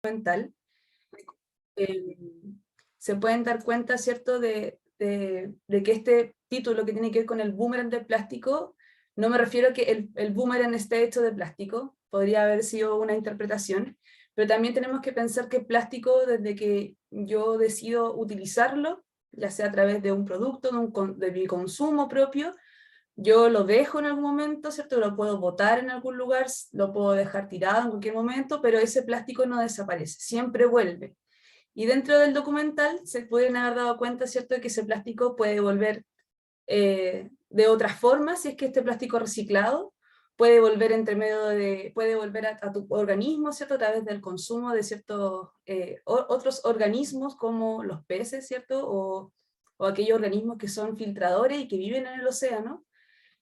documental, se pueden dar cuenta, ¿cierto?, de que este título que tiene que ver con el boomerang del plástico, no me refiero a que el boomerang esté hecho de plástico, podría haber sido una interpretación, pero también tenemos que pensar que el plástico, desde que yo decido utilizarlo, ya sea a través de un producto, de mi consumo propio, yo lo dejo en algún momento, ¿cierto? Lo puedo botar en algún lugar, lo puedo dejar tirado en cualquier momento, pero ese plástico no desaparece, siempre vuelve. Y dentro del documental se pueden haber dado cuenta, ¿cierto?, de que ese plástico puede volver de otras formas, si es que este plástico reciclado puede volver entre medio puede volver a tu organismo, ¿cierto?, a través del consumo de ciertos otros organismos como los peces, ¿cierto?, o aquellos organismos que son filtradores y que viven en el océano,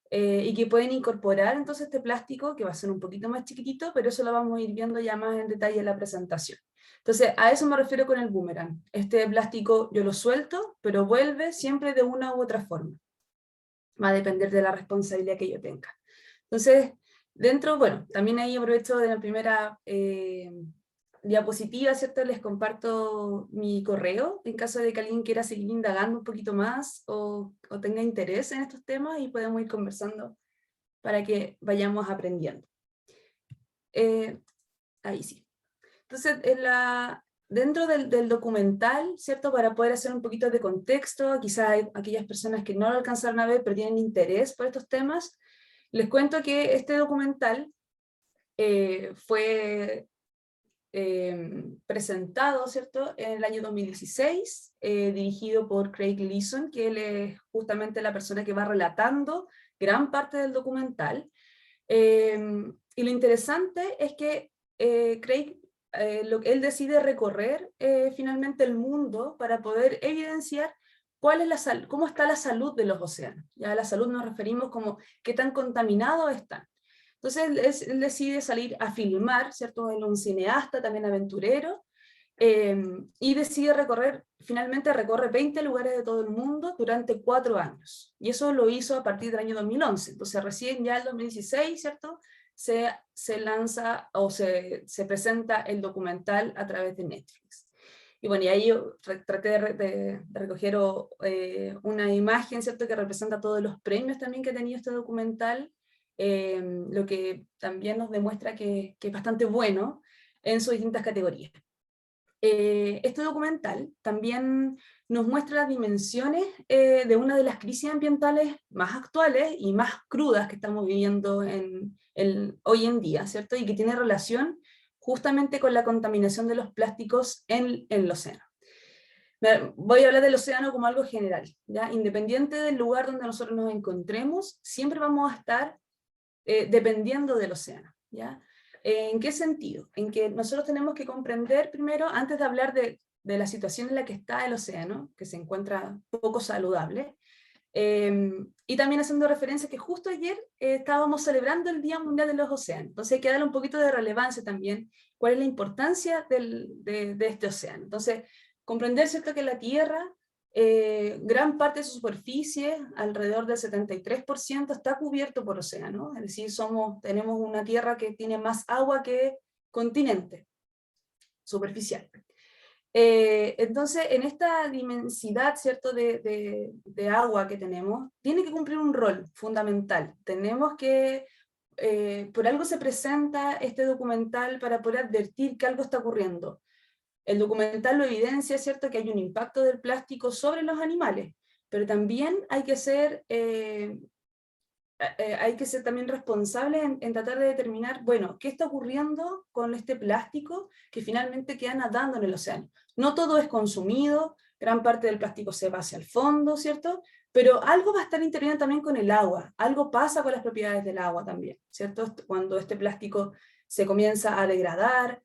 y que pueden incorporar entonces este plástico, que va a ser un poquito más chiquitito, pero eso lo vamos a ir viendo ya más en detalle en la presentación. Entonces, a eso me refiero con el boomerang. Este plástico yo lo suelto, pero vuelve siempre de una u otra forma. Va a depender de la responsabilidad que yo tenga. Entonces, bueno, también ahí aprovecho de la primera diapositiva, ¿cierto? Les comparto mi correo, en caso de que alguien quiera seguir indagando un poquito más o tenga interés en estos temas, y podemos ir conversando para que vayamos aprendiendo. Ahí sí. Entonces, dentro del documental, ¿cierto? Para poder hacer un poquito de contexto, quizás hay aquellas personas que no lo alcanzaron a ver, pero tienen interés por estos temas, les cuento que este documental fue presentado, ¿cierto?, en el año 2016, dirigido por Craig Leeson, que él es justamente la persona que va relatando gran parte del documental. Y lo interesante es que Craig, él decide recorrer finalmente el mundo para poder evidenciar cómo está la salud de los océanos. Ya a la salud nos referimos como qué tan contaminados están. Entonces él decide salir a filmar, ¿cierto? Él es un cineasta, también aventurero, y decide finalmente recorre 20 lugares de todo el mundo durante 4 años. Y eso lo hizo a partir del año 2011. Entonces recién ya en 2016, ¿cierto?, se lanza o se presenta el documental a través de Netflix. Y bueno, y ahí yo traté de recoger una imagen, ¿cierto?, que representa todos los premios también que ha tenido este documental, lo que también nos demuestra que es bastante bueno en sus distintas categorías. Este documental también nos muestra las dimensiones de una de las crisis ambientales más actuales y más crudas que estamos viviendo hoy en día, ¿cierto? Y que tiene relación justamente con la contaminación de los plásticos en el océano. Voy a hablar del océano como algo general, ¿ya? Independiente del lugar donde nosotros nos encontremos, siempre vamos a estar dependiendo del océano, ¿ya? ¿En qué sentido? En que nosotros tenemos que comprender primero, antes de hablar de la situación en la que está el océano, que se encuentra poco saludable, y también haciendo referencia que justo ayer estábamos celebrando el Día Mundial de los Océanos, entonces hay que darle un poquito de relevancia también, cuál es la importancia de este océano. Entonces, comprender, ¿cierto?, que la Tierra, gran parte de su superficie, alrededor del 73%, está cubierto por océano, es decir, tenemos una Tierra que tiene más agua que continente superficial. Entonces, en esta inmensidad, ¿cierto?, de agua que tenemos, tiene que cumplir un rol fundamental. Tenemos que, por algo se presenta este documental para poder advertir que algo está ocurriendo. El documental lo evidencia, ¿cierto?, que hay un impacto del plástico sobre los animales, pero también hay que ser también responsables en tratar de determinar, bueno, ¿qué está ocurriendo con este plástico que finalmente queda nadando en el océano? No todo es consumido, gran parte del plástico se va hacia el fondo, ¿cierto? Pero algo va a estar interviniendo también con el agua, algo pasa con las propiedades del agua también, ¿cierto? Cuando este plástico se comienza a degradar,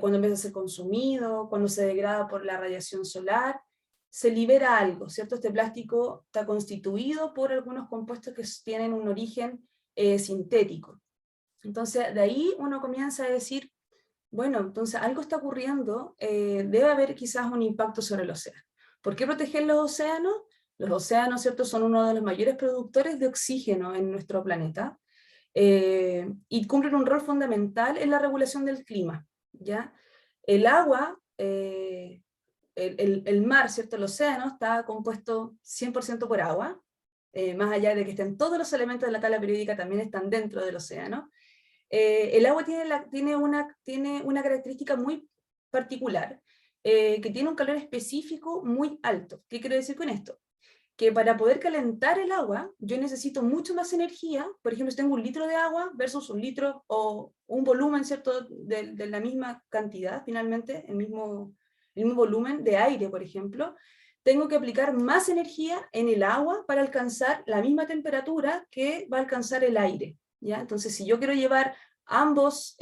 cuando empieza a ser consumido, cuando se degrada por la radiación solar, se libera algo, ¿cierto? Este plástico está constituido por algunos compuestos que tienen un origen sintético. Entonces, de ahí uno comienza a decir, bueno, entonces algo está ocurriendo, debe haber quizás un impacto sobre el océano. ¿Por qué proteger los océanos? Los océanos, ¿cierto?, son uno de los mayores productores de oxígeno en nuestro planeta, y cumplen un rol fundamental en la regulación del clima, ¿ya? El agua, el mar, ¿cierto? El océano está compuesto 100% por agua, más allá de que estén todos los elementos de la tabla periódica, también están dentro del océano. El agua tiene una característica muy particular, que tiene un calor específico muy alto. ¿Qué quiero decir con esto? Que para poder calentar el agua, yo necesito mucho más energía. Por ejemplo, si tengo 1 litro de agua versus 1 litro o un volumen, ¿cierto?, de la misma cantidad, finalmente, el mismo volumen de aire, por ejemplo, tengo que aplicar más energía en el agua para alcanzar la misma temperatura que va a alcanzar el aire, ¿ya? Entonces, si yo quiero llevar ambos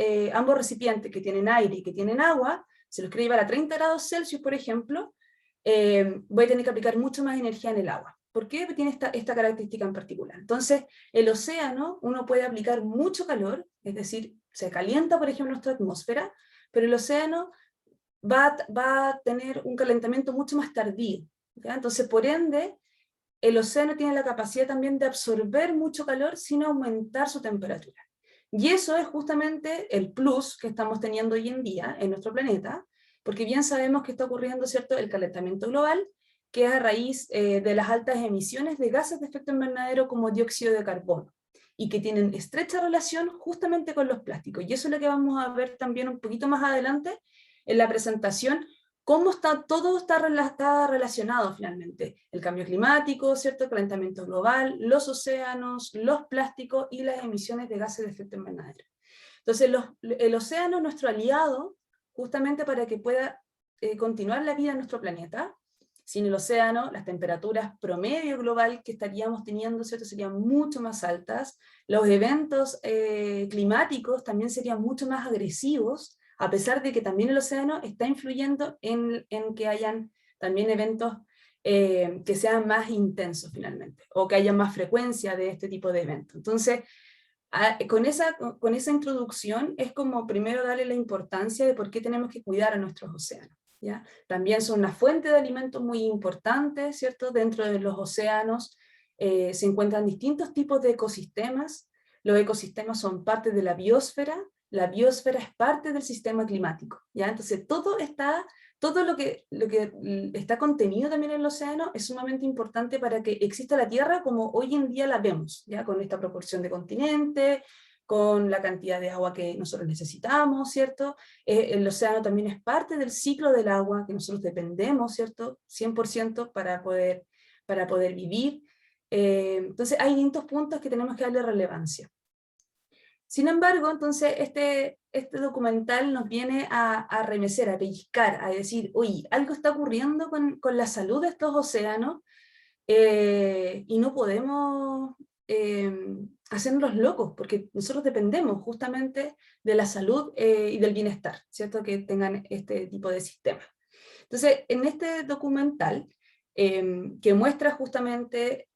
recipientes que tienen aire y que tienen agua, si los quiero llevar a 30 grados Celsius, por ejemplo, voy a tener que aplicar mucho más energía en el agua. ¿Por qué? Porque tiene esta característica en particular. Entonces, el océano, uno puede aplicar mucho calor, es decir, se calienta, por ejemplo, nuestra atmósfera, pero el océano va a tener un calentamiento mucho más tardío, ¿ya? Entonces, por ende, el océano tiene la capacidad también de absorber mucho calor sin aumentar su temperatura. Y eso es justamente el plus que estamos teniendo hoy en día en nuestro planeta, porque bien sabemos que está ocurriendo, ¿cierto?, el calentamiento global, que es a raíz de las altas emisiones de gases de efecto invernadero como dióxido de carbono, y que tienen estrecha relación justamente con los plásticos. Y eso es lo que vamos a ver también un poquito más adelante en la presentación, cómo todo está relacionado finalmente. El cambio climático, ¿cierto?, el calentamiento global, los océanos, los plásticos y las emisiones de gases de efecto invernadero. Entonces, el océano es nuestro aliado justamente para que pueda continuar la vida en nuestro planeta. Sin el océano, las temperaturas promedio global que estaríamos teniendo, ¿cierto?, serían mucho más altas. Los eventos climáticos también serían mucho más agresivos, a pesar de que también el océano está influyendo en que hayan también eventos que sean más intensos finalmente, o que haya más frecuencia de este tipo de eventos. Entonces, con esa introducción es como primero darle la importancia de por qué tenemos que cuidar a nuestros océanos, ¿ya? También son una fuente de alimentos muy importante, ¿cierto? Dentro de los océanos se encuentran distintos tipos de ecosistemas. Los ecosistemas son parte de la biosfera es parte del sistema climático, ¿ya? Entonces todo lo que está contenido también en el océano es sumamente importante para que exista la Tierra como hoy en día la vemos, ¿ya? Con esta proporción de continente, con la cantidad de agua que nosotros necesitamos, ¿cierto? El océano también es parte del ciclo del agua, que nosotros dependemos, ¿cierto?, 100% para poder vivir. Entonces hay distintos puntos que tenemos que darle relevancia. Sin embargo, entonces, este documental nos viene a remecer, a pellizcar, a decir, oye, algo está ocurriendo con la salud de estos océanos y no podemos hacernos locos, porque nosotros dependemos justamente de la salud y del bienestar, ¿cierto?, que tengan este tipo de sistemas. Entonces, en este documental, que muestra justamente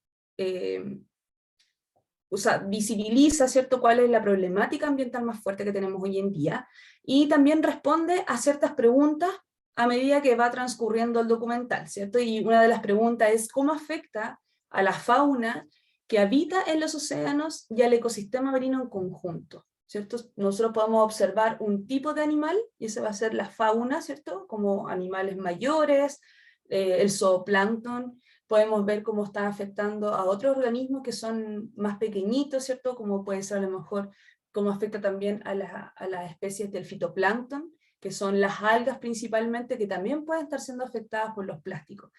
o sea, visibiliza, ¿cierto?, cuál es la problemática ambiental más fuerte que tenemos hoy en día, y también responde a ciertas preguntas a medida que va transcurriendo el documental, ¿cierto? Y una de las preguntas es, ¿cómo afecta a la fauna que habita en los océanos y al ecosistema marino en conjunto? ¿Cierto? Nosotros podemos observar un tipo de animal, y ese va a ser la fauna, ¿cierto?, como animales mayores, el zooplancton. Podemos ver cómo está afectando a otros organismos que son más pequeñitos, ¿cierto? Como puede ser a lo mejor cómo afecta también a las especies del fitoplancton, que son las algas principalmente, que también pueden estar siendo afectadas por los plásticos.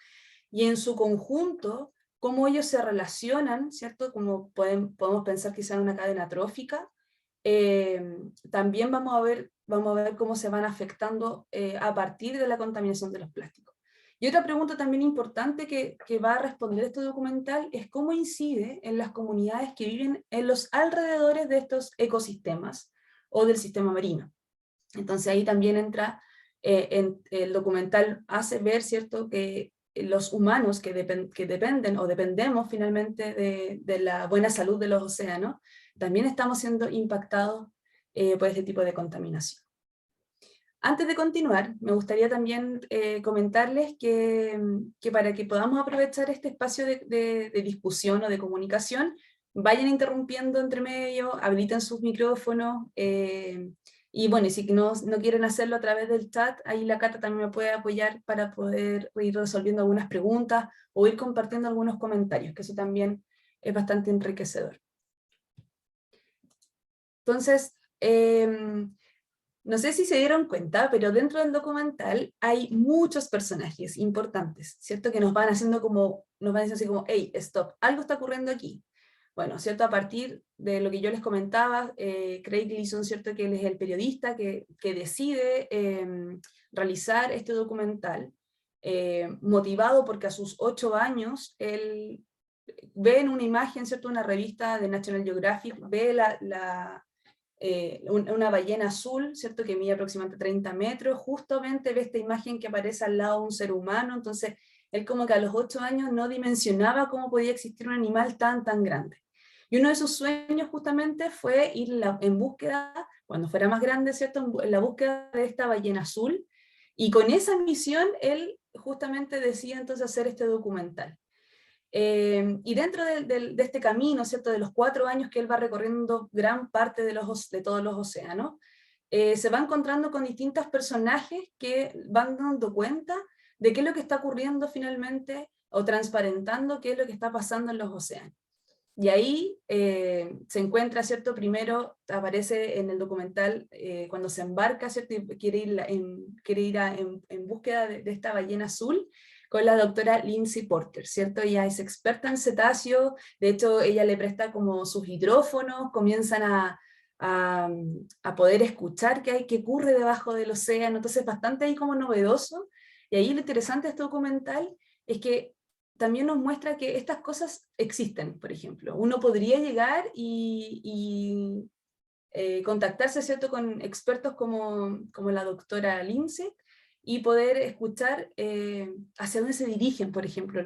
Y en su conjunto, cómo ellos se relacionan, ¿cierto? Como podemos pensar quizá en una cadena trófica. También vamos a ver cómo se van afectando a partir de la contaminación de los plásticos. Y otra pregunta también importante que va a responder este documental es cómo incide en las comunidades que viven en los alrededores de estos ecosistemas o del sistema marino. Entonces ahí también entra, el documental hace ver, ¿cierto?, que los humanos que dependen o dependemos finalmente de la buena salud de los océanos, también estamos siendo impactados por este tipo de contaminación. Antes de continuar, me gustaría también comentarles que para que podamos aprovechar este espacio de discusión o de comunicación, vayan interrumpiendo entre medio, habiliten sus micrófonos, Y bueno, y si no quieren hacerlo a través del chat, ahí la Cata también me puede apoyar para poder ir resolviendo algunas preguntas o ir compartiendo algunos comentarios, que eso también es bastante enriquecedor. Entonces, no sé si se dieron cuenta, pero dentro del documental hay muchos personajes importantes, ¿cierto? Que nos van haciendo como, nos van diciendo así como, hey, stop, algo está ocurriendo aquí. Bueno, ¿cierto? A partir de lo que yo les comentaba, Craig Gleason, ¿cierto? Que él es el periodista que decide realizar este documental, motivado porque a sus 8 años, él ve en una imagen, ¿cierto? Una revista de National Geographic, ve una ballena azul, ¿cierto? Que mide aproximadamente 30 metros, justamente ve esta imagen que aparece al lado de un ser humano, entonces él como que a los 8 años no dimensionaba cómo podía existir un animal tan grande. Y uno de sus sueños justamente fue ir en búsqueda, cuando fuera más grande, ¿cierto? En la búsqueda de esta ballena azul, y con esa misión él justamente decide entonces hacer este documental. Y dentro de este camino, ¿cierto? De los 4 años que él va recorriendo gran parte de todos los océanos, se va encontrando con distintos personajes que van dando cuenta de qué es lo que está ocurriendo finalmente, o transparentando qué es lo que está pasando en los océanos. Y ahí se encuentra, ¿cierto? Primero aparece en el documental cuando se embarca, ¿cierto? Y quiere ir en búsqueda de esta ballena azul, con la doctora Lindsay Porter, ¿cierto? Ella es experta en cetáceos, de hecho ella le presta como sus hidrófonos, comienzan a poder escuchar qué ocurre debajo del océano, entonces bastante ahí como novedoso. Y ahí lo interesante de este documental es que también nos muestra que estas cosas existen, por ejemplo. Uno podría llegar y contactarse, ¿cierto?, con expertos como la doctora Lindsay y poder escuchar hacia dónde se dirigen, por ejemplo,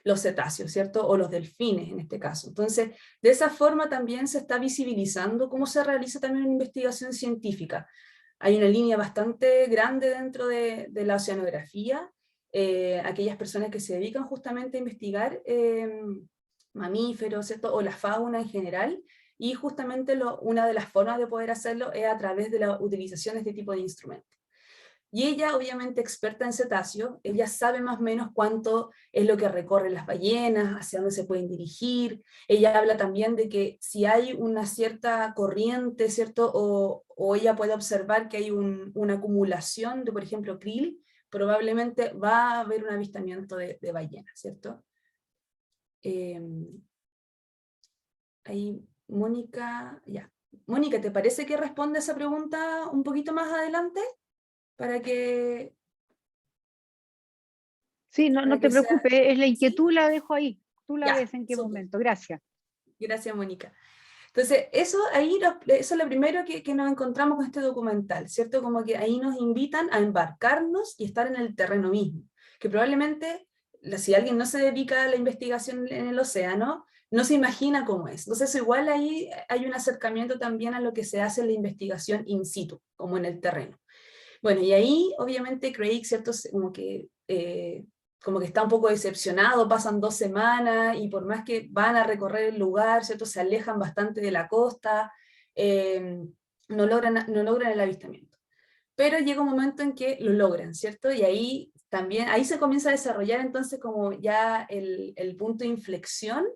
los cetáceos, ¿cierto?, o los delfines en este caso. Entonces, de esa forma también se está visibilizando cómo se realiza también una investigación científica. Hay una línea bastante grande dentro de la oceanografía, aquellas personas que se dedican justamente a investigar mamíferos, ¿cierto?, o la fauna en general, y justamente una de las formas de poder hacerlo es a través de la utilización de este tipo de instrumentos. Y ella, obviamente experta en cetáceos, ella sabe más o menos cuánto es lo que recorren las ballenas, hacia dónde se pueden dirigir. Ella habla también de que si hay una cierta corriente, ¿cierto? O ella puede observar que hay una acumulación de, por ejemplo, krill, probablemente va a haber un avistamiento de ballenas, ¿cierto? Ahí, Mónica, ya. Mónica, ¿te parece que responde esa pregunta un poquito más adelante? Para que... Sí, no te preocupes, es la inquietud, ¿Sí? la dejo ahí. Tú la Ya, ves en qué súper. momento. Gracias. Gracias, Mónica. Entonces, eso es lo primero que nos encontramos con este documental, ¿cierto? Como que ahí nos invitan a embarcarnos y estar en el terreno mismo, que probablemente, si alguien no se dedica a la investigación en el océano, no se imagina cómo es. Entonces, igual ahí hay un acercamiento también a lo que se hace en la investigación in situ, como en el terreno. Bueno, y ahí obviamente Craig, ¿cierto? Como que está un poco decepcionado, pasan 2 semanas y por más que van a recorrer el lugar, ¿cierto? Se alejan bastante de la costa, no logran el avistamiento. Pero llega un momento en que lo logran, ¿cierto? Y ahí también, ahí se comienza a desarrollar entonces como ya el punto de inflexión,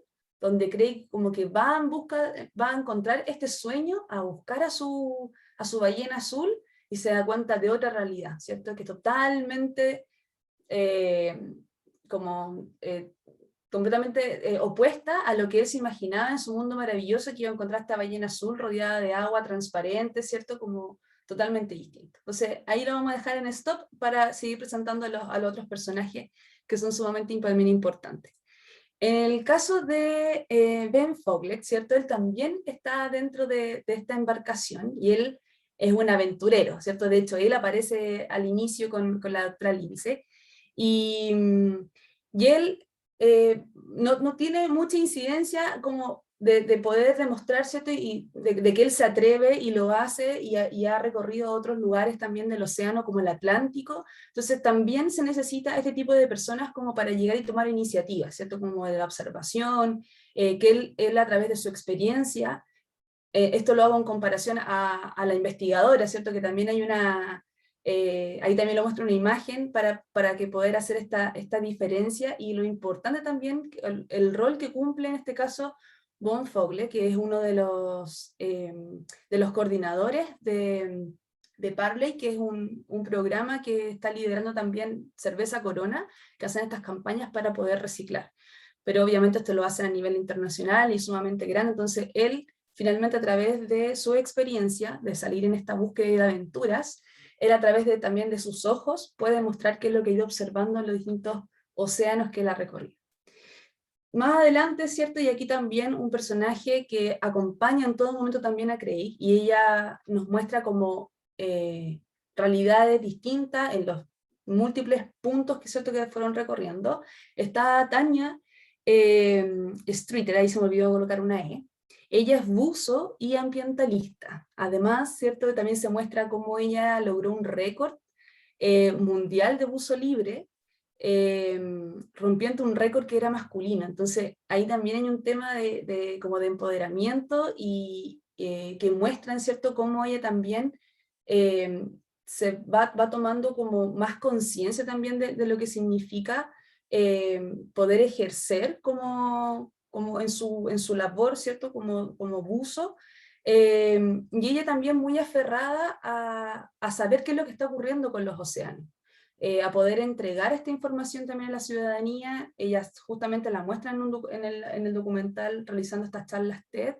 donde Craig como que va a encontrar este sueño, a buscar a su ballena azul, y se da cuenta de otra realidad, ¿cierto? Que totalmente eh, como completamente opuesta a lo que él se imaginaba en su mundo maravilloso, que iba a encontrar esta ballena azul rodeada de agua transparente, ¿cierto? Como totalmente distinto. Entonces ahí lo vamos a dejar en stop para seguir presentando a los otros personajes que son sumamente también importantes. En el caso de Ben Foglet, ¿cierto? Él también está dentro de esta embarcación y él es un aventurero, ¿cierto? De hecho, él aparece al inicio con la doctora Lindsay y, y él no tiene mucha incidencia como de poder demostrar, ¿cierto? Y de que él se atreve y lo hace y ha recorrido otros lugares también del océano como el Atlántico. Entonces también se necesita este tipo de personas como para llegar y tomar iniciativas, ¿cierto? Como de la observación, que él a través de su experiencia esto lo hago en comparación a la investigadora, ¿cierto? Que también hay una, ahí también lo muestro una imagen para que poder hacer esta diferencia, y lo importante también, el rol que cumple en este caso Von Fogle, que es uno de los coordinadores de Parley, que es un programa que está liderando también Cerveza Corona, que hacen estas campañas para poder reciclar. Pero obviamente esto lo hacen a nivel internacional y sumamente grande, entonces él finalmente a través de su experiencia de salir en esta búsqueda de aventuras, él a través también de sus ojos puede mostrar qué es lo que ha ido observando en los distintos océanos que él ha recorrido. Más adelante, ¿cierto? Y aquí también un personaje que acompaña en todo momento también a Craig, y ella nos muestra como realidades distintas en los múltiples puntos que, ¿cierto?, que fueron recorriendo. Está Tanya Streeter, ahí se me olvidó colocar una E. Ella es buzo y ambientalista. Además, ¿cierto?, también se muestra cómo ella logró un récord mundial de buzo libre, rompiendo un récord que era masculino. Entonces ahí también hay un tema como de empoderamiento, y que muestran, ¿cierto?, cómo ella también se va tomando como más conciencia también de lo que significa poder ejercer como en su labor, ¿cierto?, como buzo. Y ella también muy aferrada a saber qué es lo que está ocurriendo con los océanos, a poder entregar esta información también a la ciudadanía. Ellas justamente la muestran en el documental realizando estas charlas TED,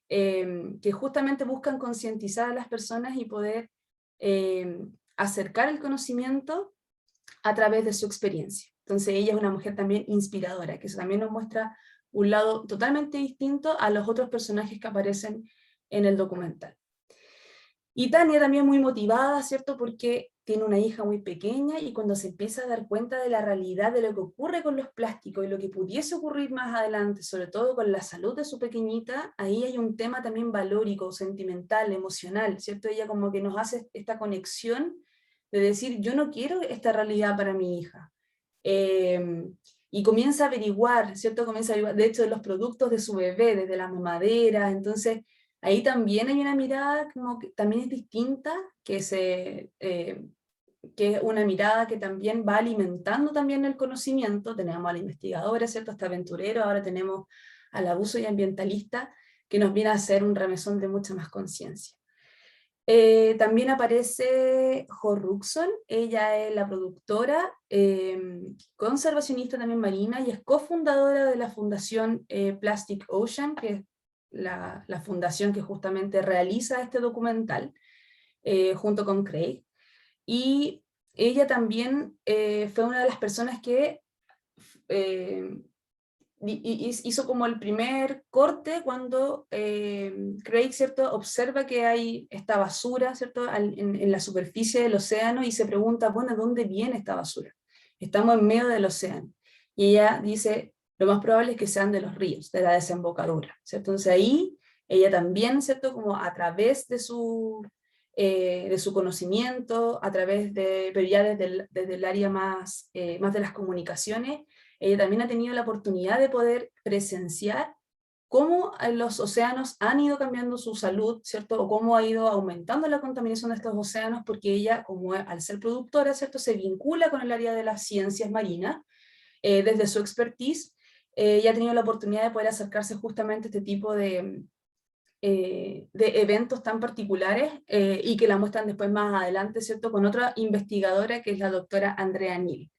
que justamente buscan concientizar a las personas y poder acercar el conocimiento a través de su experiencia. Entonces ella es una mujer también inspiradora, que eso también nos muestra un lado totalmente distinto a los otros personajes que aparecen en el documental. Y Tania también muy motivada, ¿cierto?, porque tiene una hija muy pequeña, y cuando se empieza a dar cuenta de la realidad de lo que ocurre con los plásticos y lo que pudiese ocurrir más adelante, sobre todo con la salud de su pequeñita, ahí hay un tema también valórico, sentimental, emocional, ¿cierto? Ella como que nos hace esta conexión de decir, yo no quiero esta realidad para mi hija. Y comienza a averiguar, ¿cierto? Comienza a averiguar, de hecho, de los productos de su bebé, desde la mamadera. Entonces ahí también hay una mirada como que también es distinta, que es una mirada que también va alimentando también el conocimiento. Tenemos a la investigadora, ¿cierto?, hasta aventurero, ahora tenemos al abuso y ambientalista, que nos viene a hacer un remesón de mucha más conciencia. También aparece Jo Ruxon, ella es la productora, conservacionista también marina, y es cofundadora de la fundación Plastic Ocean, que es la fundación que justamente realiza este documental, junto con Craig. Y ella también fue una de las personas que hizo como el primer corte cuando Craig, ¿cierto?, observa que hay esta basura, ¿cierto?, en la superficie del océano, y se pregunta, bueno, ¿dónde viene esta basura? Estamos en medio del océano. Y ella dice, lo más probable es que sean de los ríos, de la desembocadura, ¿cierto? Entonces ahí ella también, ¿cierto?, como a través de su conocimiento, a través pero ya desde el área más de las comunicaciones, ella también ha tenido la oportunidad de poder presenciar cómo los océanos han ido cambiando su salud, ¿cierto? O cómo ha ido aumentando la contaminación de estos océanos, porque ella, como al ser productora, ¿cierto?, se vincula con el área de las ciencias marinas, desde su expertise. Ella ha tenido la oportunidad de poder acercarse justamente a este tipo de eventos tan particulares, y que la muestran después más adelante, ¿cierto?, con otra investigadora que es la doctora Andrea Neal.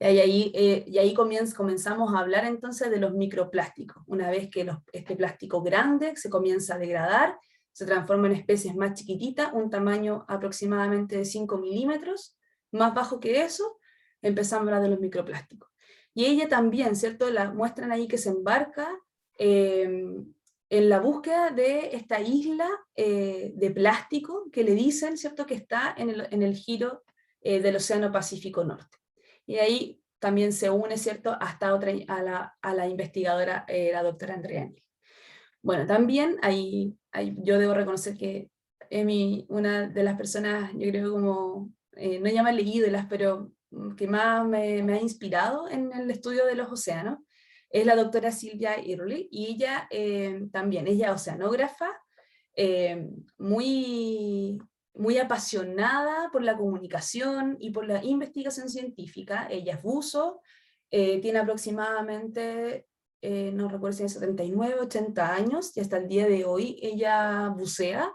Y ahí comenzamos a hablar entonces de los microplásticos. Una vez que este plástico grande se comienza a degradar, se transforma en especies más chiquititas, un tamaño aproximadamente de 5 milímetros, más bajo que eso, empezamos a hablar de los microplásticos. Y ella también, ¿cierto?, la muestran ahí que se embarca en la búsqueda de esta isla de plástico que le dicen, ¿cierto?, que está en el giro del Océano Pacífico Norte. Y ahí también se une, ¿cierto?, hasta a la investigadora, la doctora Andrea Neal. Bueno, también yo debo reconocer que una de las personas, yo creo como, no llamarle ídolas, pero que más me ha inspirado en el estudio de los océanos, es la doctora Sylvia Early, y ella también, ella es oceanógrafa, muy, muy apasionada por la comunicación y por la investigación científica. Ella es buzo, tiene aproximadamente, no recuerdo si es 79, 80 años, y hasta el día de hoy ella bucea.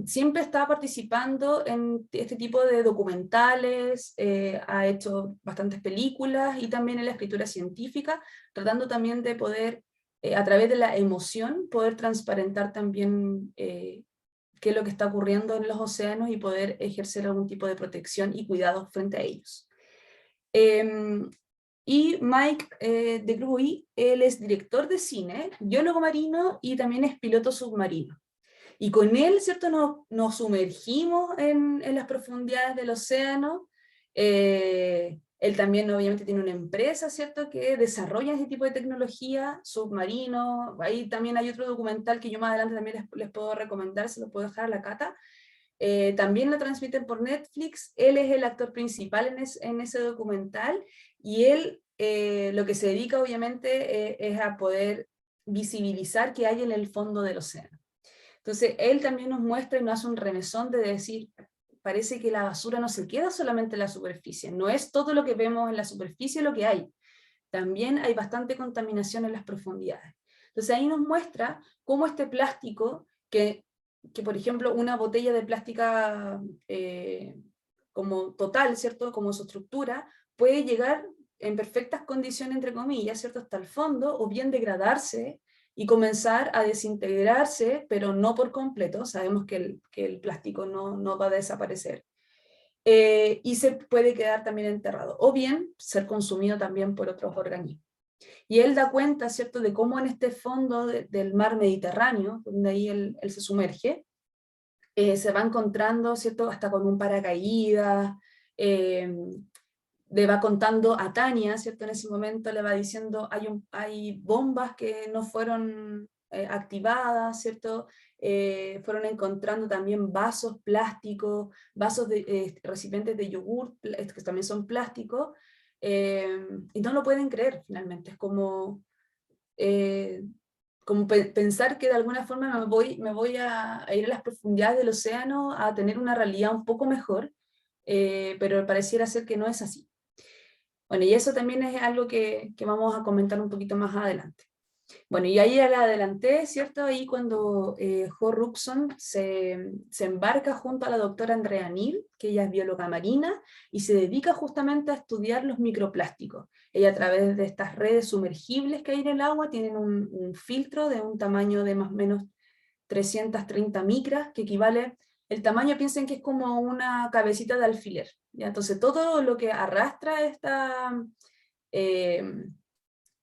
Siempre está participando en este tipo de documentales, ha hecho bastantes películas y también en la escritura científica, tratando también de poder, a través de la emoción, poder transparentar también qué es lo que está ocurriendo en los océanos y poder ejercer algún tipo de protección y cuidado frente a ellos. Y Mike de Gruy, él es director de cine, biólogo marino y también es piloto submarino. Y con él, ¿cierto?, nos sumergimos en las profundidades del océano. Él también obviamente tiene una empresa, ¿cierto?, que desarrolla ese tipo de tecnología, submarino. Ahí también hay otro documental que yo más adelante también les puedo recomendar, se lo puedo dejar a la Cata. También lo transmiten por Netflix. Él es el actor principal en ese documental, y él lo que se dedica obviamente es a poder visibilizar qué hay en el fondo del océano. Entonces, él también nos muestra y nos hace un remesón de decir, parece que la basura no se queda solamente en la superficie, no es todo lo que vemos en la superficie lo que hay, también hay bastante contaminación en las profundidades. Entonces ahí nos muestra cómo este plástico, que por ejemplo una botella de plástica como total, ¿cierto?, como su estructura, puede llegar en perfectas condiciones, entre comillas, ¿cierto?, hasta el fondo, o bien degradarse y comenzar a desintegrarse, pero no por completo. Sabemos que el plástico no va a desaparecer. Y se puede quedar también enterrado, o bien ser consumido también por otros organismos. Y él da cuenta, ¿cierto?, de cómo en este fondo del mar Mediterráneo, donde ahí él se sumerge, se va encontrando, ¿cierto?, hasta con un paracaídas. Le va contando a Tania, ¿cierto?, en ese momento le va diciendo, hay bombas que no fueron activadas, ¿cierto? Fueron encontrando también vasos plásticos, vasos de recipientes de yogur, que también son plásticos, y no lo pueden creer finalmente. Es eh, como pensar que de alguna forma me voy a ir a las profundidades del océano a tener una realidad un poco mejor, pero pareciera ser que no es así. Bueno, y eso también es algo que vamos a comentar un poquito más adelante. Bueno, y ahí la adelanté, ¿cierto? Ahí cuando Jo Ruxon se embarca junto a la doctora Andrea Neal, que ella es bióloga marina, y se dedica justamente a estudiar los microplásticos. Ella, a través de estas redes sumergibles que hay en el agua, tienen un filtro de un tamaño de más o menos 330 micras, que equivale, el tamaño, piensen que es como una cabecita de alfiler, ¿ya? Entonces todo lo que arrastra eh,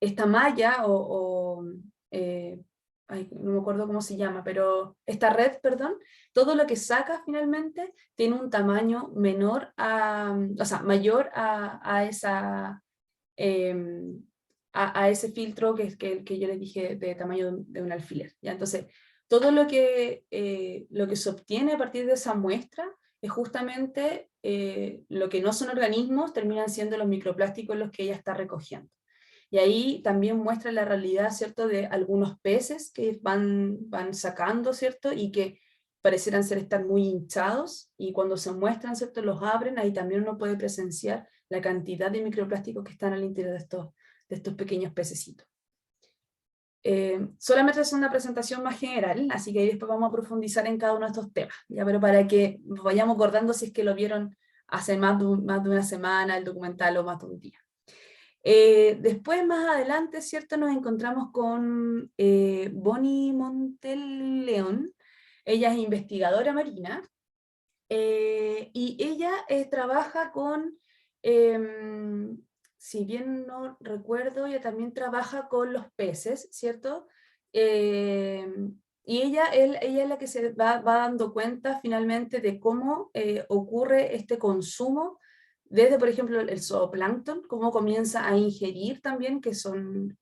esta malla, no me acuerdo cómo se llama, pero esta red, perdón, todo lo que saca finalmente tiene un tamaño menor o sea, mayor a ese filtro que yo les dije de tamaño de un alfiler, ¿ya? Entonces, todo lo que se obtiene a partir de esa muestra es justamente lo que no son organismos, terminan siendo los microplásticos los que ella está recogiendo. Y ahí también muestra la realidad, ¿cierto?, de algunos peces que van sacando, ¿cierto?, y que parecieran estar muy hinchados, y cuando se muestran, ¿cierto?, los abren, ahí también uno puede presenciar la cantidad de microplásticos que están al interior de estos pequeños pececitos. Solamente es una presentación más general, así que ahí después vamos a profundizar en cada uno de estos temas, ¿ya? Pero para que vayamos acordando si es que lo vieron hace más de una semana el documental, o más de un día. Después, más adelante, ¿cierto?, nos encontramos con Bonnie Monteleón. Ella es investigadora marina, y ella trabaja con, si bien no recuerdo, ella también trabaja con los peces, ¿cierto? Y ella es la que se va dando cuenta finalmente de cómo ocurre este consumo, desde, por ejemplo, el zooplancton, cómo comienza a ingerir también, que son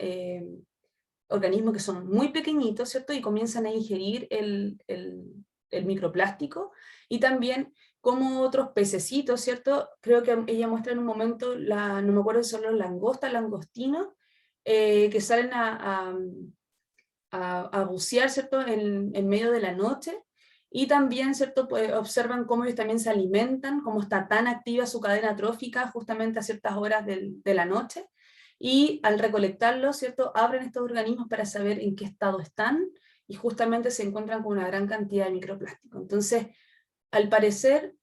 organismos que son muy pequeñitos, ¿cierto? Y comienzan a ingerir el microplástico, y también como otros pececitos, ¿cierto? Creo que ella muestra en un momento, no me acuerdo si son los langostas, langostinos, que salen a bucear, ¿cierto?, en medio de la noche, y también, ¿cierto?, pues observan cómo ellos también se alimentan, cómo está tan activa su cadena trófica justamente a ciertas horas de la noche, y al recolectarlos, ¿cierto?, abren estos organismos para saber en qué estado están, y justamente se encuentran con una gran cantidad de microplástico. Entonces, al parecer,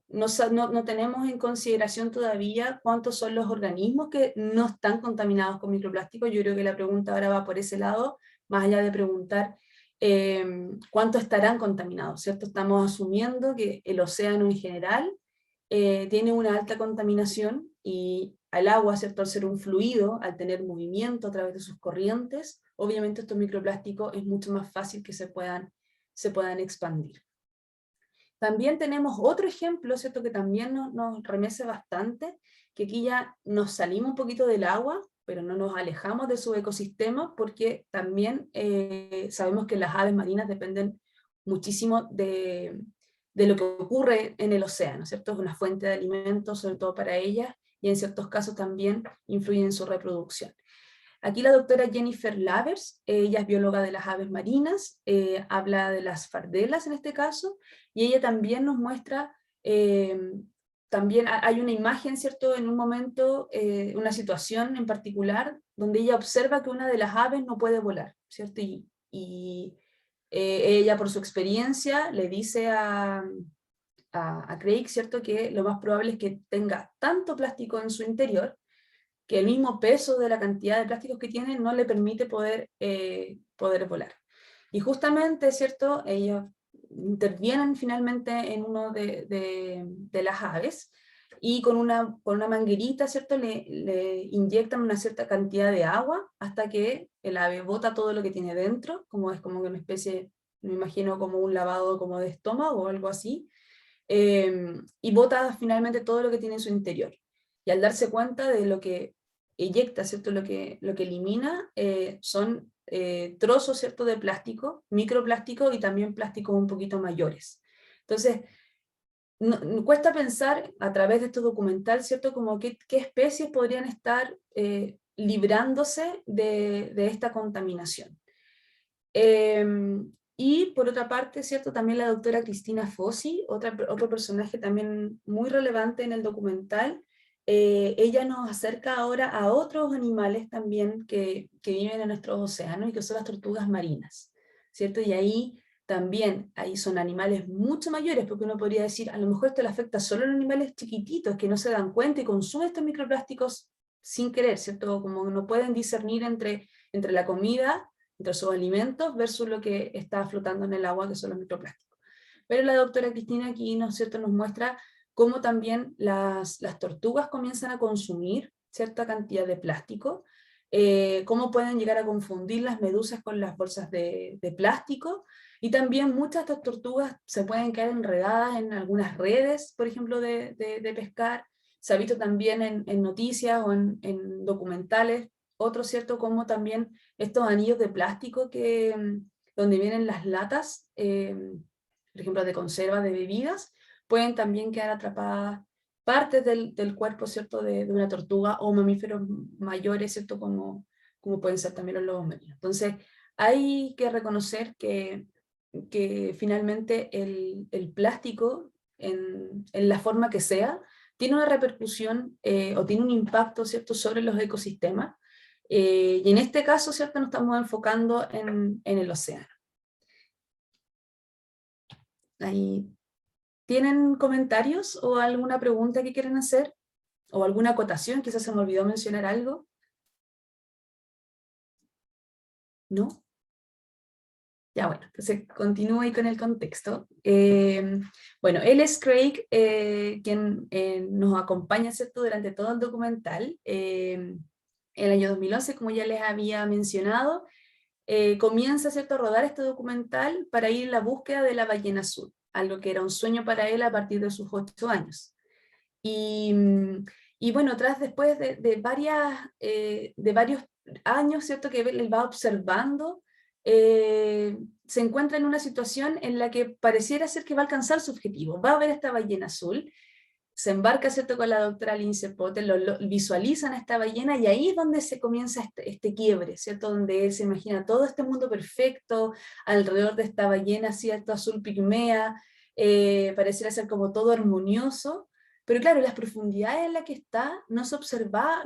no tenemos en consideración todavía cuántos son los organismos que no están contaminados con microplásticos. Yo creo que la pregunta ahora va por ese lado, más allá de preguntar cuántos estarán contaminados, ¿cierto? Estamos asumiendo que el océano en general tiene una alta contaminación, y al agua, ¿cierto?, al ser un fluido, al tener movimiento a través de sus corrientes, obviamente estos microplásticos es mucho más fácil que se puedan expandir. También tenemos otro ejemplo, ¿cierto?, que también nos remece bastante, que aquí ya nos salimos un poquito del agua, pero no nos alejamos de su ecosistema, porque también sabemos que las aves marinas dependen muchísimo de lo que ocurre en el océano, ¿cierto? Es una fuente de alimentos, sobre todo para ellas, y en ciertos casos también influye en su reproducción. Aquí la doctora Jennifer Lavers, ella es bióloga de las aves marinas, habla de las fardelas en este caso, y ella también nos muestra, también hay una imagen, ¿cierto?, en un momento, una situación en particular, donde ella observa que una de las aves no puede volar, ¿cierto? Y ella, por su experiencia, le dice a Craig, ¿cierto?, que lo más probable es que tenga tanto plástico en su interior, que el mismo peso de la cantidad de plásticos que tiene no le permite poder volar. Y justamente, ¿cierto?, ellos intervienen finalmente en uno de las aves, y con una manguerita, ¿cierto?, le inyectan una cierta cantidad de agua hasta que el ave bota todo lo que tiene dentro, como es como una especie, me imagino como un lavado como de estómago o algo así, y bota finalmente todo lo que tiene en su interior. Y al darse cuenta de lo que eyecta, ¿cierto?, lo que elimina, son trozos, ¿cierto?, de plástico, microplástico, y también plásticos un poquito mayores. Entonces, cuesta pensar a través de estos documentales, ¿cierto?, como qué especies podrían estar librándose de esta contaminación. Y por otra parte, ¿cierto?, también la doctora Cristina Fossi, otro personaje también muy relevante en el documental, ella nos acerca ahora a otros animales también que viven en nuestros océanos, y que son las tortugas marinas, ¿cierto? Y ahí también, ahí son animales mucho mayores, porque uno podría decir, a lo mejor esto le afecta solo a los animales chiquititos que no se dan cuenta y consumen estos microplásticos sin querer, ¿cierto? Como no pueden discernir entre la comida, entre sus alimentos, versus lo que está flotando en el agua, que son los microplásticos. Pero la doctora Cristina aquí, ¿no es cierto?, nos muestra cómo también las tortugas comienzan a consumir cierta cantidad de plástico, cómo pueden llegar a confundir las medusas con las bolsas de plástico, y también muchas de estas tortugas se pueden quedar enredadas en algunas redes, por ejemplo, de pescar. Se ha visto también en noticias o en documentales, otro, ¿cierto?, como también estos anillos de plástico donde vienen las latas, por ejemplo, de conserva de bebidas, pueden también quedar atrapadas partes del cuerpo, ¿cierto?, de una tortuga, o mamíferos mayores, ¿cierto?, como pueden ser también los lobos marinos. Entonces, hay que reconocer que finalmente el plástico, en la forma que sea, tiene una repercusión o tiene un impacto, ¿cierto?, sobre los ecosistemas, y en este caso, ¿cierto?, nos estamos enfocando en el océano. Ahí. ¿Tienen comentarios o alguna pregunta que quieren hacer? ¿O alguna acotación? Quizás se me olvidó mencionar algo. ¿No? Ya, bueno, entonces continúo ahí con el contexto. Bueno, él es Craig, quien nos acompaña, ¿cierto?, durante todo el documental. El año 2011, como ya les había mencionado, comienza, ¿cierto?, a rodar este documental para ir en la búsqueda de la ballena azul, algo que era un sueño para él a partir de sus 8 años. Y bueno, después de varios años, ¿cierto?, que él va observando, se encuentra en una situación en la que pareciera ser que va a alcanzar su objetivo, va a ver esta ballena azul, se embarca, ¿cierto?, con la doctora Lindsay Potter, visualizan a esta ballena, y ahí es donde se comienza este quiebre, ¿cierto?, donde él se imagina todo este mundo perfecto, alrededor de esta ballena, ¿cierto?, azul pigmea, pareciera ser como todo armonioso, pero claro, las profundidades en las que está no se observa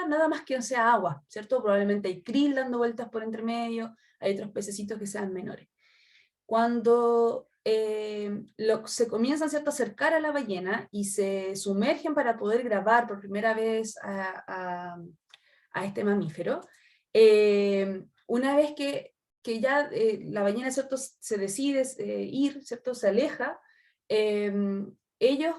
nada más que no sea agua, ¿cierto? Probablemente hay krill dando vueltas por entre medio, hay otros pececitos que sean menores. Cuando se comienzan, ¿cierto?, a acercar a la ballena y se sumergen para poder grabar por primera vez a este mamífero, una vez que ya la ballena, ¿cierto?, se decide ir, ¿cierto?, se aleja, ellos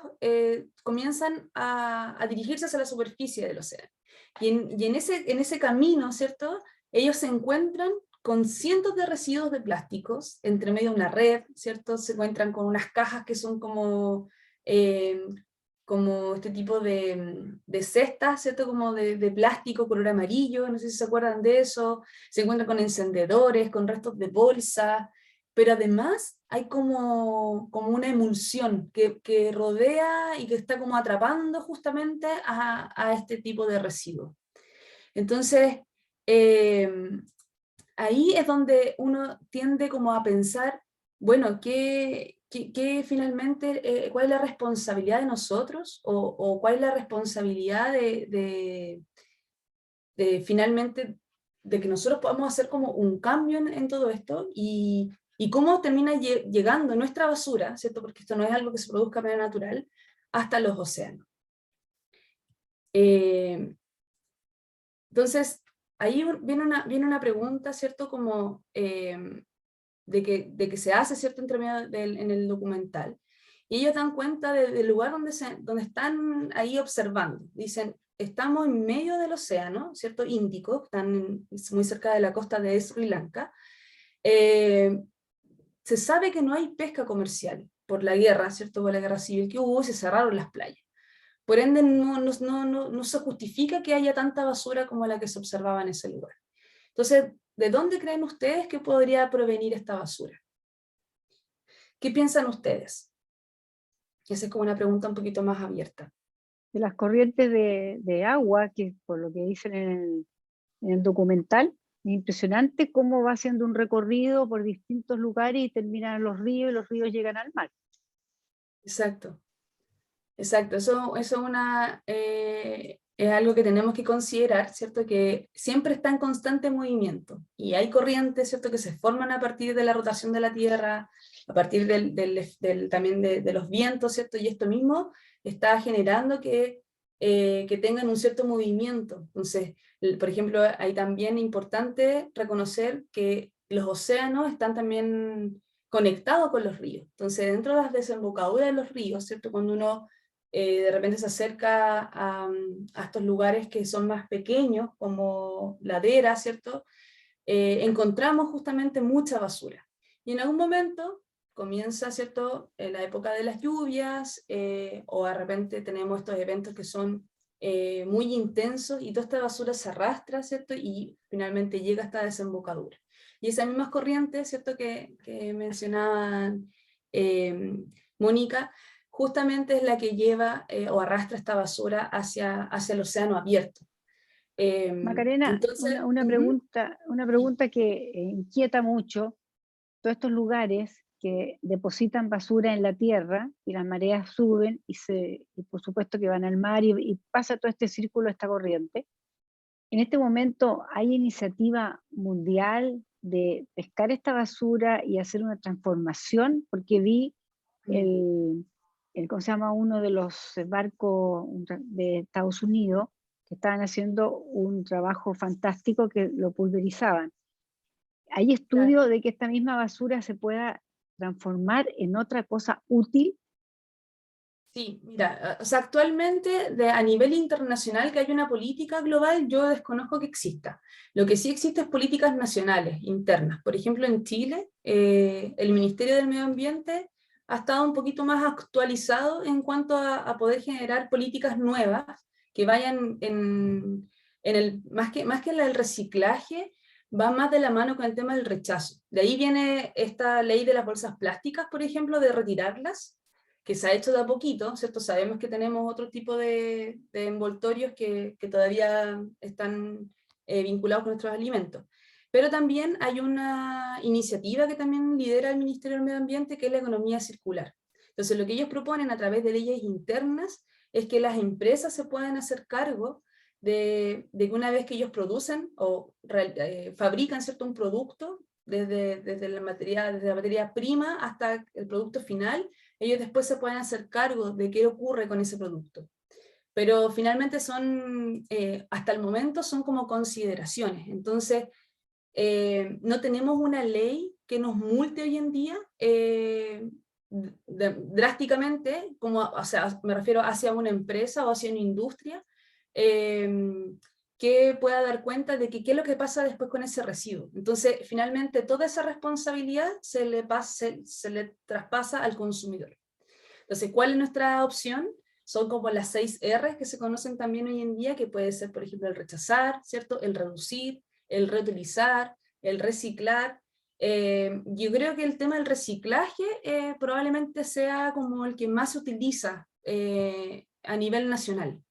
comienzan a dirigirse hacia la superficie del océano. Y en ese camino, ¿cierto?, ellos se encuentran con cientos de residuos de plásticos, entre medio de una red, ¿cierto? Se encuentran con unas cajas que son como este tipo de cestas, ¿cierto? Como de plástico color amarillo, no sé si se acuerdan de eso. Se encuentran con encendedores, con restos de bolsa, pero además hay como una emulsión que rodea y que está como atrapando justamente a este tipo de residuos. Entonces, ahí es donde uno tiende como a pensar, bueno, ¿qué finalmente, cuál es la responsabilidad de nosotros? O cuál es la responsabilidad de finalmente, de que nosotros podamos hacer como un cambio en todo esto, y cómo termina llegando nuestra basura, ¿cierto? Porque esto no es algo que se produzca de manera natural, hasta los océanos. Entonces, ahí viene una pregunta, ¿cierto? Como de que se hace, ¿cierto?, entre medio en el documental. Y ellos dan cuenta del lugar donde están ahí observando. Dicen, estamos en medio del océano, ¿cierto?, Índico, están muy cerca de la costa de Sri Lanka. Se sabe que no hay pesca comercial por la guerra, ¿cierto?, por la guerra civil que hubo, y se cerraron las playas. Por ende, no se justifica que haya tanta basura como la que se observaba en ese lugar. Entonces, ¿de dónde creen ustedes que podría provenir esta basura? ¿Qué piensan ustedes? Esa es como una pregunta un poquito más abierta. De las corrientes de agua, que por lo que dicen en el documental, es impresionante cómo va haciendo un recorrido por distintos lugares y terminan en los ríos, y los ríos llegan al mar. Exacto. Exacto, eso es es algo que tenemos que considerar, ¿cierto? Que siempre está en constante movimiento, y hay corrientes, ¿cierto?, que se forman a partir de la rotación de la Tierra, a partir también de los vientos, ¿cierto? Y esto mismo está generando que tengan un cierto movimiento. Entonces, por ejemplo, hay también importante reconocer que los océanos están también conectados con los ríos. Entonces, dentro de las desembocaduras de los ríos, ¿cierto?, cuando uno de repente se acerca a estos lugares que son más pequeños, como laderas, ¿cierto? Encontramos justamente mucha basura. Y en algún momento comienza, ¿cierto?, en la época de las lluvias, o de repente tenemos estos eventos que son muy intensos, y toda esta basura se arrastra, ¿cierto?, y finalmente llega hasta desembocadura. Y esas mismas corrientes, ¿cierto?, que mencionaba Mónica, justamente es la que lleva o arrastra esta basura hacia el océano abierto. Macarena, Entonces, una pregunta que inquieta mucho: todos estos lugares que depositan basura en la tierra y las mareas suben y por supuesto que van al mar, y pasa todo este círculo, esta corriente. En este momento, ¿hay iniciativa mundial de pescar esta basura y hacer una transformación? Porque vi ¿cómo se llama?, uno de los barcos de Estados Unidos, que estaban haciendo un trabajo fantástico, que lo pulverizaban. ¿Hay claro. estudio de que esta misma basura se pueda transformar en otra cosa útil? Sí, mira, o sea, actualmente a nivel internacional que hay una política global, yo desconozco que exista. Lo que sí existe es políticas nacionales, internas. Por ejemplo, en Chile, el Ministerio del Medio Ambiente ha estado un poquito más actualizado en cuanto a poder generar políticas nuevas que vayan más que el reciclaje, va más de la mano con el tema del rechazo. De ahí viene esta ley de las bolsas plásticas, por ejemplo, de retirarlas, que se ha hecho de a poquito, ¿cierto? Sabemos que tenemos otro tipo de envoltorios que todavía están vinculados con nuestros alimentos. Pero también hay una iniciativa que también lidera el Ministerio del Medio Ambiente, que es la economía circular. Entonces, lo que ellos proponen a través de leyes internas es que las empresas se puedan hacer cargo de que una vez que ellos producen o fabrican, ¿cierto?, un producto, desde la materia prima hasta el producto final, ellos después se pueden hacer cargo de qué ocurre con ese producto. Pero finalmente son, hasta el momento son como consideraciones. Entonces, no tenemos una ley que nos multe hoy en día drásticamente, como, o sea, me refiero hacia una empresa o hacia una industria, que pueda dar cuenta de que qué es lo que pasa después con ese residuo. Entonces, finalmente, toda esa responsabilidad se le traspasa al consumidor. Entonces, ¿cuál es nuestra opción? Son como las 6 R que se conocen también hoy en día, que puede ser, por ejemplo, el rechazar, ¿cierto? El reducir, el reutilizar, el reciclar. Yo creo que el tema del reciclaje probablemente sea como el que más se utiliza a nivel nacional,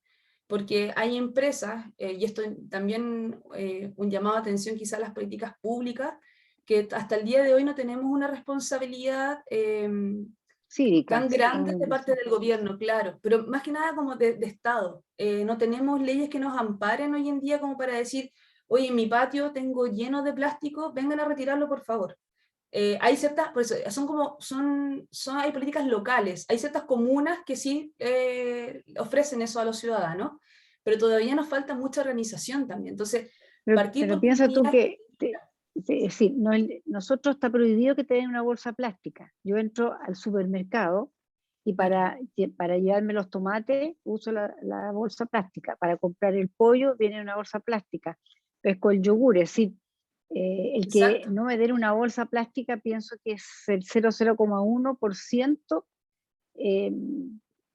porque hay empresas, y esto también un llamado a atención quizá a las políticas públicas, que hasta el día de hoy no tenemos una responsabilidad Cívica, tan grande como de parte dicen. del gobierno, claro, pero más que nada como de Estado. No tenemos leyes que nos amparen hoy en día como para decir, oye, en mi patio tengo lleno de plástico, vengan a retirarlo por favor. Hay ciertas, por eso, hay políticas locales, hay ciertas comunas que sí ofrecen eso a los ciudadanos, pero todavía nos falta mucha organización también. Entonces, partir Pero por piensa tú comunidades. que, sí, no, nosotros está prohibido que te den una bolsa plástica. Yo entro al supermercado y para llevarme los tomates uso la bolsa plástica. Para comprar el pollo viene una bolsa plástica. Pesco el yogur, es decir, el que Exacto. no me den una bolsa plástica pienso que es el 0,1%. eh,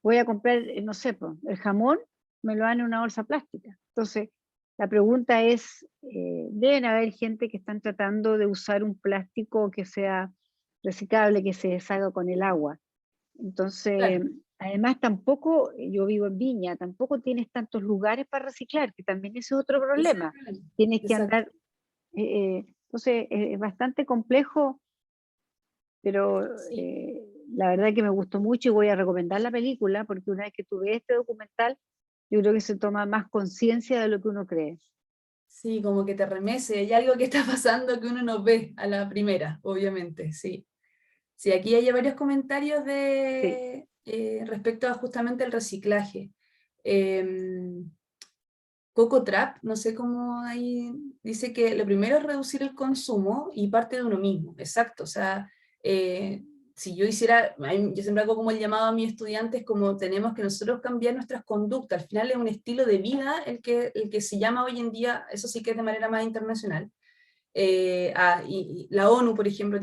Voy a comprar, no sé, pues, el jamón, me lo dan en una bolsa plástica. Entonces, la pregunta es, deben haber gente que están tratando de usar un plástico que sea reciclable, que se deshaga con el agua. Entonces, Claro. además tampoco, yo vivo en Viña, tampoco tienes tantos lugares para reciclar, que también ese es otro Ese es el problema. problema. Tienes que Exacto. andar, entonces es bastante complejo, pero Sí. la verdad que me gustó mucho y voy a recomendar la película, porque una vez que tú ves este documental, yo creo que se toma más conciencia de lo que uno cree. Sí, como que te remece, hay algo que está pasando que uno no ve a la primera, obviamente, sí. Sí, aquí hay varios comentarios Sí. respecto a justamente el reciclaje. Coco Trap, no sé cómo ahí, dice que lo primero es reducir el consumo y parte de uno mismo, exacto, o sea, si yo hiciera, yo siempre hago como el llamado a mis estudiantes, como tenemos que nosotros cambiar nuestras conductas, al final es un estilo de vida el que se llama hoy en día, eso sí que es de manera más internacional. Y la ONU, por ejemplo,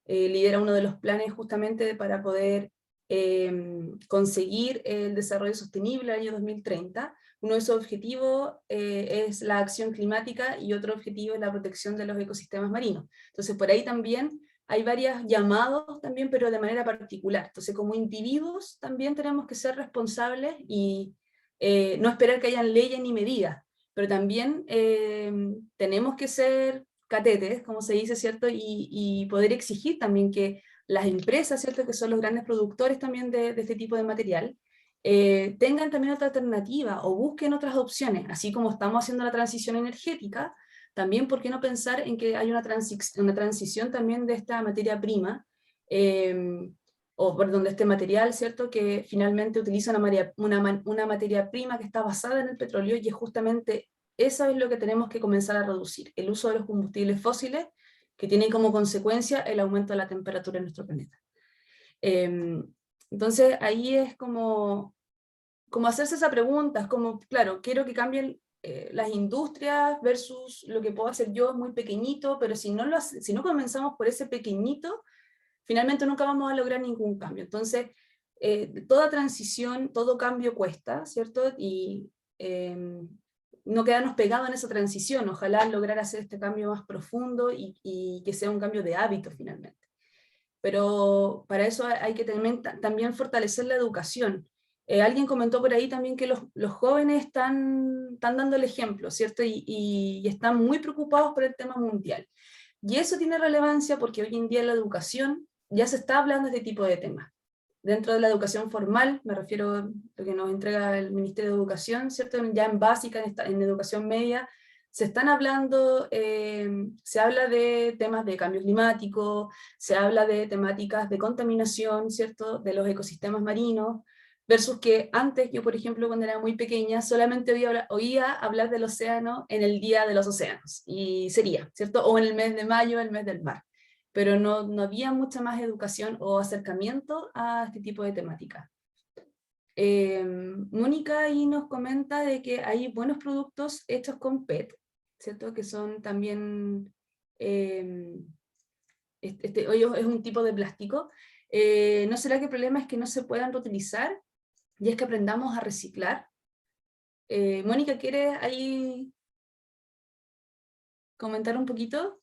lidera uno de los planes justamente para poder conseguir el desarrollo sostenible al año 2030. Uno de esos objetivos es la acción climática y otro objetivo es la protección de los ecosistemas marinos. Entonces, por ahí también hay varios llamados también, pero de manera particular. Entonces, como individuos también tenemos que ser responsables y no esperar que hayan leyes ni medidas, pero también tenemos que ser catetes, como se dice, ¿cierto? Y poder exigir también que las empresas, ¿cierto? Que son los grandes productores también de este tipo de material, tengan también otra alternativa o busquen otras opciones, así como estamos haciendo la transición energética, también por qué no pensar en que hay una transición también de esta materia prima, o perdón, de este material, ¿cierto? Que finalmente utiliza una materia prima que está basada en el petróleo y es justamente eso es lo que tenemos que comenzar a reducir, el uso de los combustibles fósiles que tienen como consecuencia el aumento de la temperatura en nuestro planeta. Entonces ahí es como hacerse esa pregunta, es como, claro, quiero que cambien las industrias versus lo que puedo hacer yo muy pequeñito, pero si no comenzamos por ese pequeñito, finalmente nunca vamos a lograr ningún cambio. Entonces, toda transición, todo cambio cuesta, ¿cierto? Y no quedarnos pegados en esa transición, ojalá lograr hacer este cambio más profundo y que sea un cambio de hábito finalmente. pero para eso hay que también fortalecer la educación. Alguien comentó por ahí también que los jóvenes están dando el ejemplo, ¿cierto? Y están muy preocupados por el tema mundial. Y eso tiene relevancia porque hoy en día en la educación ya se está hablando de este tipo de temas. Dentro de la educación formal, me refiero a lo que nos entrega el Ministerio de Educación, ¿cierto? Ya en básica, en educación media, se están hablando, se habla de temas de cambio climático, se habla de temáticas de contaminación, ¿cierto? De los ecosistemas marinos, versus que antes, yo por ejemplo cuando era muy pequeña, solamente oía hablar del océano en el Día de los Océanos, y sería, ¿cierto? O en el mes de mayo, el mes del mar, pero no había mucha más educación o acercamiento a este tipo de temática. Mónica ahí nos comenta de que hay buenos productos hechos con PET, ¿cierto? Que son también, este hoyo es un tipo de plástico. ¿No será que el problema es que no se puedan reutilizar? Y es que aprendamos a reciclar. Mónica, ¿quieres ahí comentar un poquito?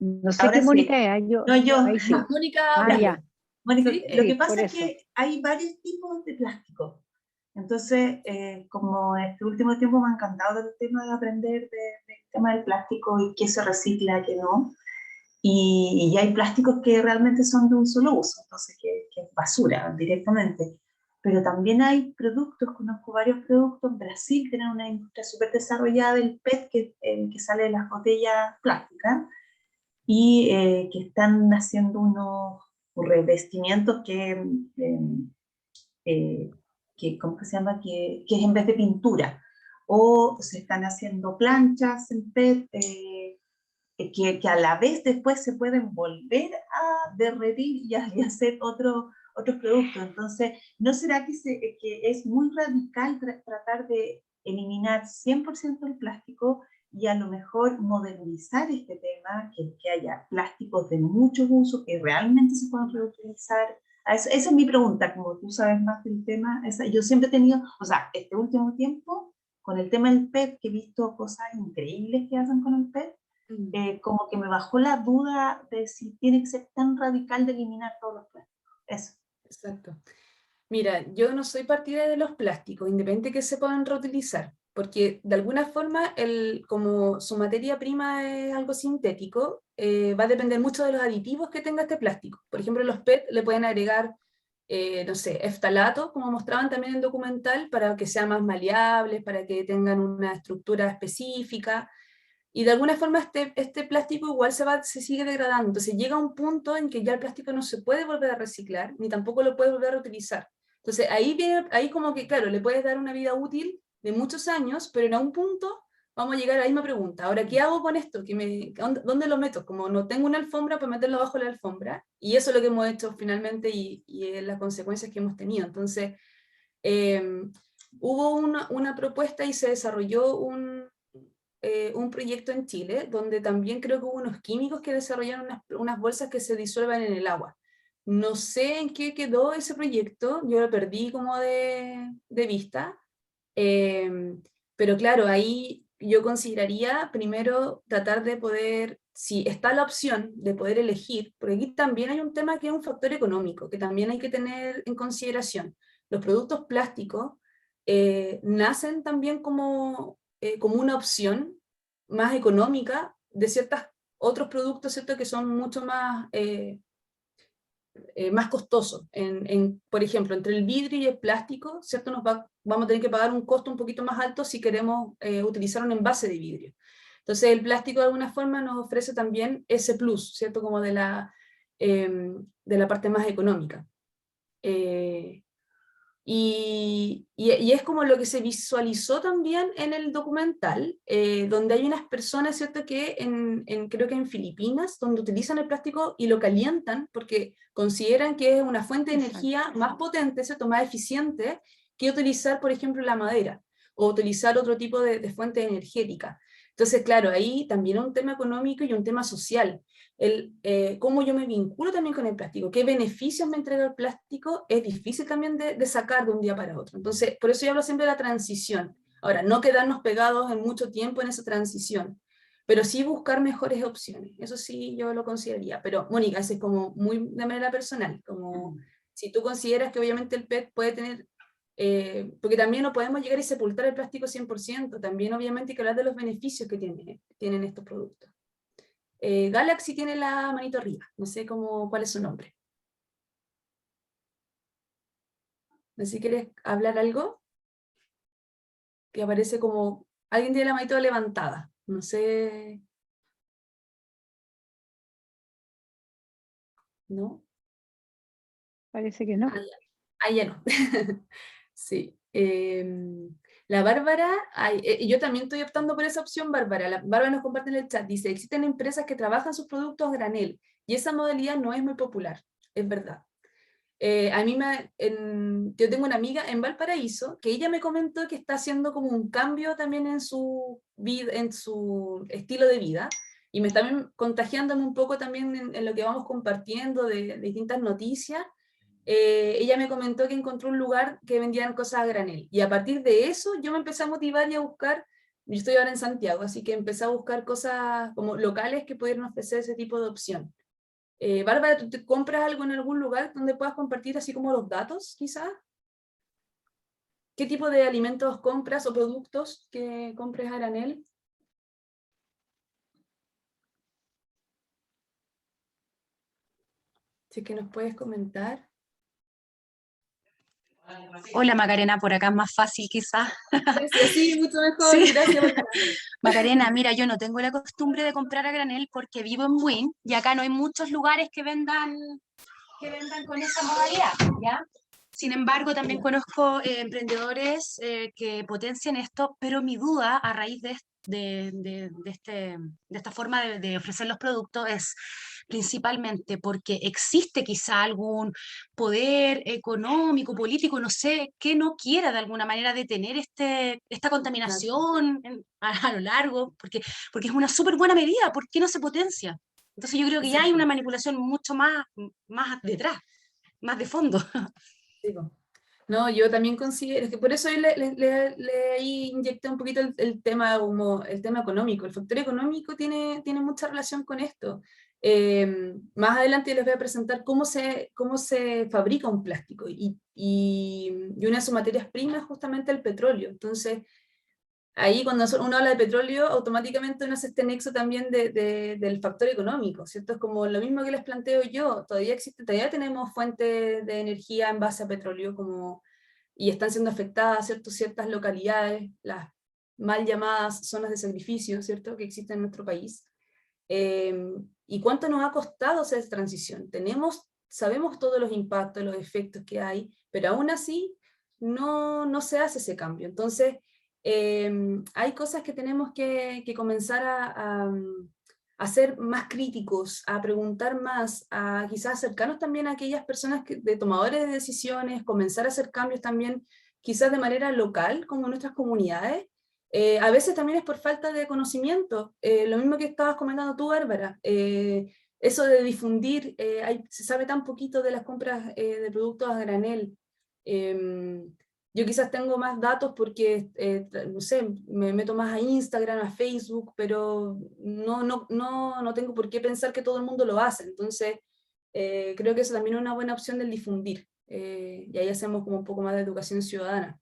No sé Ahora qué sí. Mónica es, No, yo. ahí sí. Mónica, Ah, habla. ya. Mónica, Sí, lo que por pasa es eso. que hay varios tipos de plástico. Entonces, como este último tiempo me ha encantado el tema de aprender del tema del plástico y qué se recicla, qué no. Y hay plásticos que realmente son de un solo uso, entonces que es basura directamente. Pero también hay productos, conozco varios productos. En Brasil tienen una industria súper desarrollada del PET, que sale de las botellas plásticas, y que están haciendo unos revestimientos ¿cómo se llama? Que es en vez de pintura. O se están haciendo planchas en PET, que a la vez después se pueden volver a derretir y hacer otros productos. Entonces, ¿no será que es muy radical tratar de eliminar 100% el plástico y a lo mejor modernizar este tema, que haya plásticos de muchos usos que realmente se puedan reutilizar? Esa es mi pregunta, como tú sabes más del tema. Yo siempre he tenido, o sea, este último tiempo, con el tema del PET, que he visto cosas increíbles que hacen con el PET, como que me bajó la duda de si tiene que ser tan radical de eliminar todos los plásticos. Eso. exacto. Mira, yo no soy partidaria de los plásticos, independiente que se puedan reutilizar, porque de alguna forma, como su materia prima es algo sintético, va a depender mucho de los aditivos que tenga este plástico. Por ejemplo, los PET le pueden agregar, no sé, eftalato, como mostraban también en el documental, para que sean más maleables, para que tengan una estructura específica, y de alguna forma este plástico igual se sigue degradando. Entonces llega un punto en que ya el plástico no se puede volver a reciclar, ni tampoco lo puedes volver a reutilizar. Entonces ahí como que, claro, le puedes dar una vida útil de muchos años, pero en algún punto vamos a llegar a la misma pregunta. Ahora, ¿qué hago con esto? ¿Dónde lo meto? Como no tengo una alfombra, pues meterlo bajo la alfombra. Y eso es lo que hemos hecho finalmente y las consecuencias que hemos tenido. Entonces, hubo una propuesta y se desarrolló un proyecto en Chile, donde también creo que hubo unos químicos que desarrollaron unas bolsas que se disuelven en el agua. No sé en qué quedó ese proyecto, yo lo perdí como de vista, pero claro, ahí yo consideraría primero tratar de poder, si está la opción de poder elegir, porque aquí también hay un tema que es un factor económico, que también hay que tener en consideración. Los productos plásticos nacen también como una opción más económica de ciertos otros productos, ¿cierto? Que son mucho más costosos. Por ejemplo, entre el vidrio y el plástico, ¿cierto? Vamos a tener que pagar un costo un poquito más alto si queremos utilizar un envase de vidrio. Entonces el plástico de alguna forma nos ofrece también ese plus, ¿cierto? Como de la parte más económica. Y es como lo que se visualizó también en el documental, donde hay unas personas, ¿cierto?, que creo que en Filipinas, donde utilizan el plástico y lo calientan porque consideran que es una fuente de energía más potente, ¿cierto?, más eficiente que utilizar, por ejemplo, la madera o utilizar otro tipo de fuente energética. Entonces, claro, ahí también un tema económico y un tema social. Cómo yo me vinculo también con el plástico, qué beneficios me entrega el plástico, es difícil también de sacar de un día para otro. Entonces, por eso yo hablo siempre de la transición. Ahora, no quedarnos pegados en mucho tiempo en esa transición, pero sí buscar mejores opciones. Eso sí yo lo consideraría. Pero, Mónica, eso es como muy de manera personal, como si tú consideras que obviamente el PET puede tener, porque también no podemos llegar y sepultar el plástico 100%, también obviamente hay que hablar de los beneficios que tienen estos productos. Galaxy tiene la manito arriba, no sé cuál es su nombre. No sé si quieres hablar algo, que aparece como, alguien tiene la manito levantada, no sé, ¿no? Parece que no. Ah, ya no. Sí. La Bárbara, yo también estoy optando por esa opción, Bárbara. La Bárbara nos comparte en el chat, dice, existen empresas que trabajan sus productos a granel, y esa modalidad no es muy popular, es verdad. A mí yo tengo una amiga en Valparaíso, que ella me comentó que está haciendo como un cambio también en su vida, en su estilo de vida, y me está contagiándome un poco también en lo que vamos compartiendo de distintas noticias. Ella me comentó que encontró un lugar que vendían cosas a granel, y a partir de eso yo me empecé a motivar y a buscar. Yo estoy ahora en Santiago, así que empecé a buscar cosas como locales que pudieran ofrecer ese tipo de opción. Bárbara, ¿tú te compras algo en algún lugar donde puedas compartir así como los datos, quizás? ¿Qué tipo de alimentos compras o productos que compres a granel? Si es que nos puedes comentar. Hola Macarena, por acá es más fácil quizás. Gracias, sí, mucho mejor, Sí, gracias. Macarena, mira, yo no tengo la costumbre de comprar a granel porque vivo en Buin y acá no hay muchos lugares que vendan con esa modalidad, ¿ya? Sin embargo, también conozco emprendedores que potencian esto, pero mi duda a raíz de esta forma de ofrecer los productos es principalmente porque existe quizá algún poder económico, político, no sé, que no quiera de alguna manera detener esta contaminación a lo largo, porque es una súper buena medida, ¿por qué no se potencia? Entonces yo creo que ya hay una Exacto. manipulación mucho más detrás, más de fondo. Sí, po. No, yo también considero, es que por eso le ahí inyecté un poquito el tema, como el tema económico. El factor económico tiene mucha relación con esto. Más adelante les voy a presentar cómo se fabrica un plástico, y una de sus materias primas es justamente el petróleo. Entonces, ahí cuando uno habla de petróleo, automáticamente uno hace este nexo también del factor económico, ¿cierto? Es como lo mismo que les planteo yo, todavía tenemos fuentes de energía en base a petróleo, y están siendo afectadas, ¿cierto? Ciertas localidades, las mal llamadas zonas de sacrificio, ¿cierto? Que existen en nuestro país. ¿Y cuánto nos ha costado hacer esa transición? Sabemos todos los impactos, los efectos que hay, pero aún así no se hace ese cambio. Entonces, hay cosas que tenemos que comenzar a ser más críticos, a preguntar más, a quizás acercarnos también a aquellas personas de tomadores de decisiones, comenzar a hacer cambios también quizás de manera local, como en nuestras comunidades. A veces también es por falta de conocimiento, lo mismo que estabas comentando tú, Bárbara, eso de difundir, se sabe tan poquito de las compras de productos a granel. Yo quizás tengo más datos porque, no sé, me meto más a Instagram, a Facebook, pero no tengo por qué pensar que todo el mundo lo hace. Entonces, creo que eso también es una buena opción del difundir. Y ahí hacemos como un poco más de educación ciudadana.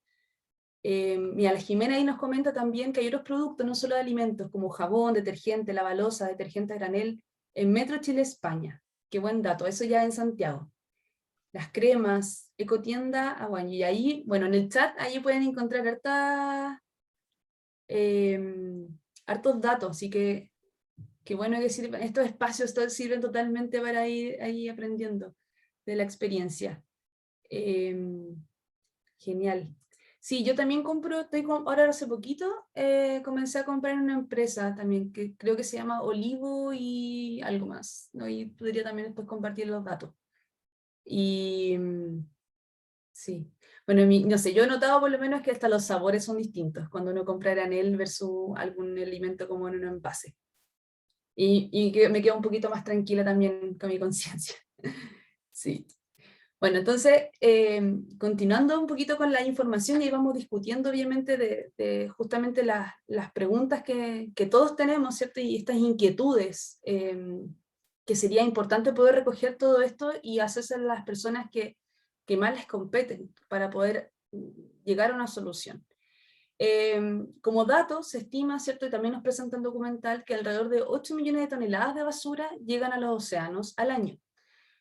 Mira, la Jimena ahí nos comenta también que hay otros productos, no solo de alimentos, como jabón, detergente, lavalosa, detergente a granel, en Metro Chile, España. Qué buen dato, eso ya en Santiago. Las cremas, ecotienda, Aguaño. Y ahí, bueno, en el chat, ahí pueden encontrar hartos datos, así que qué bueno que sirven, estos espacios sirven totalmente para ir ahí aprendiendo de la experiencia. Genial. Sí, yo también compro, ahora hace poquito comencé a comprar en una empresa también, que creo que se llama Olivo y algo más, ¿no? Y podría también después compartir los datos. Y sí, bueno, no sé, yo he notado por lo menos que hasta los sabores son distintos cuando uno compra granel versus algún alimento como en un envase. Y que me quedo un poquito más tranquila también con mi conciencia. Sí. Bueno, entonces, continuando un poquito con la información, y vamos discutiendo obviamente de justamente las preguntas que todos tenemos, ¿cierto? Y estas inquietudes, que sería importante poder recoger todo esto y hacerse a las personas que más les competen para poder llegar a una solución. Como dato, se estima, ¿cierto? Y también nos presenta el documental, que alrededor de 8 millones de toneladas de basura llegan a los océanos al año,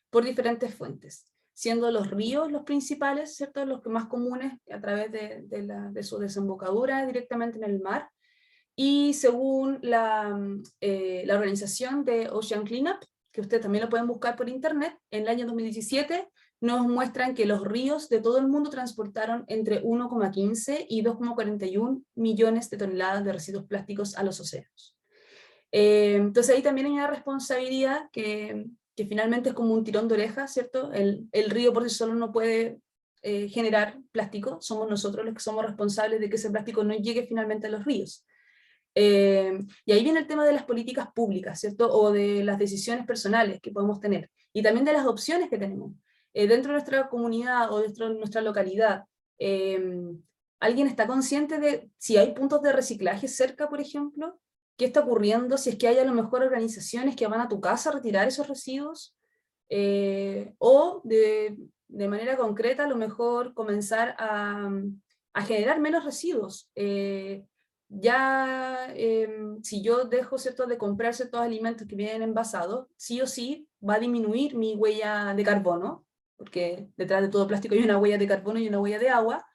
por diferentes fuentes, siendo los ríos los principales, ¿cierto? Los que más comunes a través de su desembocadura directamente en el mar, y según la organización de Ocean Cleanup, que ustedes también lo pueden buscar por internet, en el año 2017 nos muestran que los ríos de todo el mundo transportaron entre 1,15 y 2,41 millones de toneladas de residuos plásticos a los océanos. Entonces ahí también hay una responsabilidad que finalmente es como un tirón de oreja, ¿cierto? El río por sí solo no puede generar plástico, somos nosotros los que somos responsables de que ese plástico no llegue finalmente a los ríos. Y ahí viene el tema de las políticas públicas, ¿cierto? O de las decisiones personales que podemos tener, y también de las opciones que tenemos. Dentro de nuestra comunidad o dentro de nuestra localidad, ¿alguien está consciente de si hay puntos de reciclaje cerca, por ejemplo? ¿Qué está ocurriendo? Si es que hay a lo mejor organizaciones que van a tu casa a retirar esos residuos, o de manera concreta a lo mejor comenzar a generar menos residuos. Si yo dejo, ¿cierto?, de comprar ciertos alimentos que vienen envasados, sí o sí va a disminuir mi huella de carbono, porque detrás de todo plástico hay una huella de carbono y una huella de agua.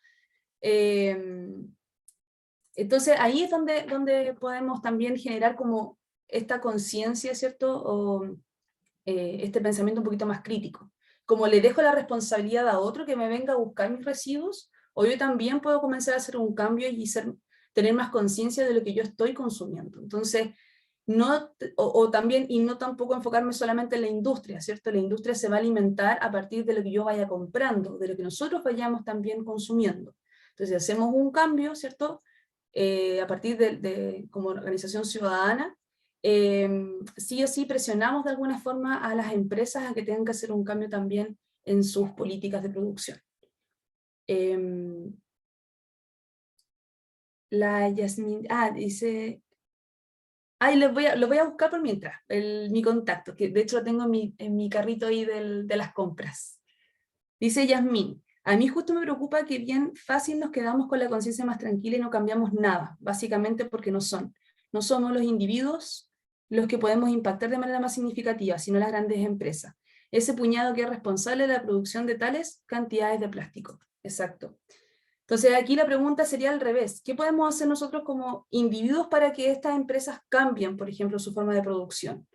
Entonces ahí es donde podemos también generar como esta conciencia, ¿cierto? O este pensamiento un poquito más crítico. Como le dejo la responsabilidad a otro que me venga a buscar mis residuos, o yo también puedo comenzar a hacer un cambio y tener más conciencia de lo que yo estoy consumiendo. Entonces, o también, y no tampoco enfocarme solamente en la industria, ¿cierto? La industria se va a alimentar a partir de lo que yo vaya comprando, de lo que nosotros vayamos también consumiendo. Entonces, hacemos un cambio, ¿cierto? A partir como organización ciudadana, sí o sí presionamos de alguna forma a las empresas a que tengan que hacer un cambio también en sus políticas de producción. La Yasmin, dice, lo voy a buscar por mientras, mi contacto, que de hecho lo tengo en mi carrito ahí de las compras. Dice Yasmin, a mí justo me preocupa que bien fácil nos quedamos con la conciencia más tranquila y no cambiamos nada, básicamente porque no somos los individuos los que podemos impactar de manera más significativa, sino las grandes empresas. Ese puñado que es responsable de la producción de tales cantidades de plástico. Exacto. Entonces aquí la pregunta sería al revés. ¿Qué podemos hacer nosotros como individuos para que estas empresas cambien, por ejemplo, su forma de producción?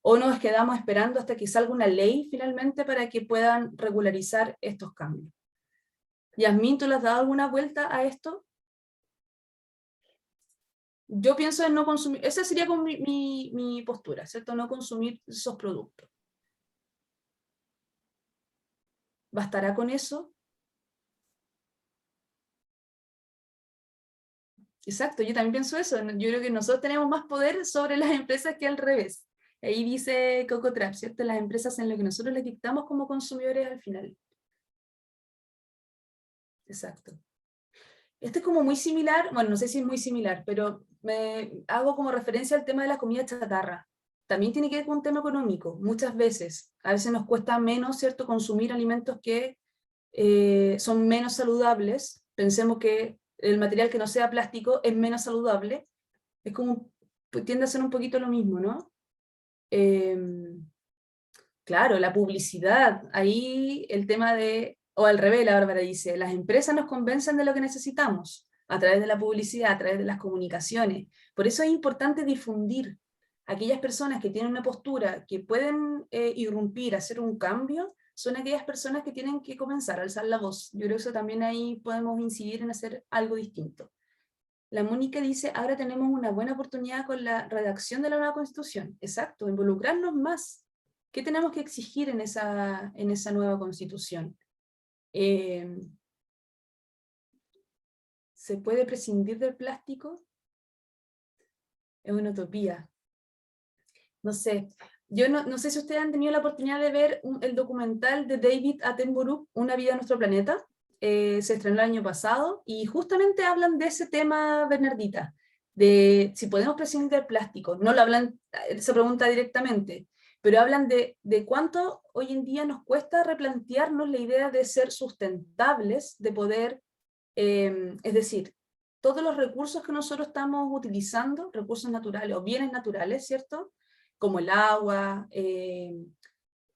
¿O nos quedamos esperando hasta que salga una ley finalmente para que puedan regularizar estos cambios? Yasmín, ¿tú le has dado alguna vuelta a esto? Yo pienso en no consumir, esa sería como mi postura, ¿cierto? No consumir esos productos. ¿Bastará con eso? Exacto, yo también pienso eso. Yo creo que nosotros tenemos más poder sobre las empresas que al revés. Ahí dice Coco Trap, ¿cierto? Las empresas en lo que nosotros les dictamos como consumidores al final. Exacto. Esto es como muy similar, bueno, no sé si es muy similar, pero me hago como referencia al tema de la comida chatarra. También tiene que ver con un tema económico, muchas veces. A veces nos cuesta menos, ¿cierto?, consumir alimentos que son menos saludables. Pensemos que el material que no sea plástico es menos saludable. Es como, tiende a ser un poquito lo mismo, ¿no? Claro, la publicidad, ahí el tema de, o al revés, la Bárbara dice, las empresas nos convencen de lo que necesitamos, a través de la publicidad, a través de las comunicaciones. Por eso es importante difundir. Aquellas personas que tienen una postura, que pueden irrumpir, hacer un cambio, son aquellas personas que tienen que comenzar a alzar la voz. Yo creo que eso también ahí podemos incidir en hacer algo distinto. La Mónica dice, ahora tenemos una buena oportunidad con la redacción de la nueva Constitución. Exacto, involucrarnos más. ¿Qué tenemos que exigir en esa nueva Constitución? ¿Se puede prescindir del plástico? Es una utopía. No sé, yo no sé si ustedes han tenido la oportunidad de ver el documental de David Attenborough, Una vida en nuestro planeta. Se estrenó el año pasado y justamente hablan de ese tema, Bernardita, de si podemos prescindir del plástico. No lo hablan, se pregunta directamente, pero hablan de cuánto hoy en día nos cuesta replantearnos la idea de ser sustentables, de poder, es decir, todos los recursos que nosotros estamos utilizando, recursos naturales o bienes naturales, ¿cierto? Como el agua,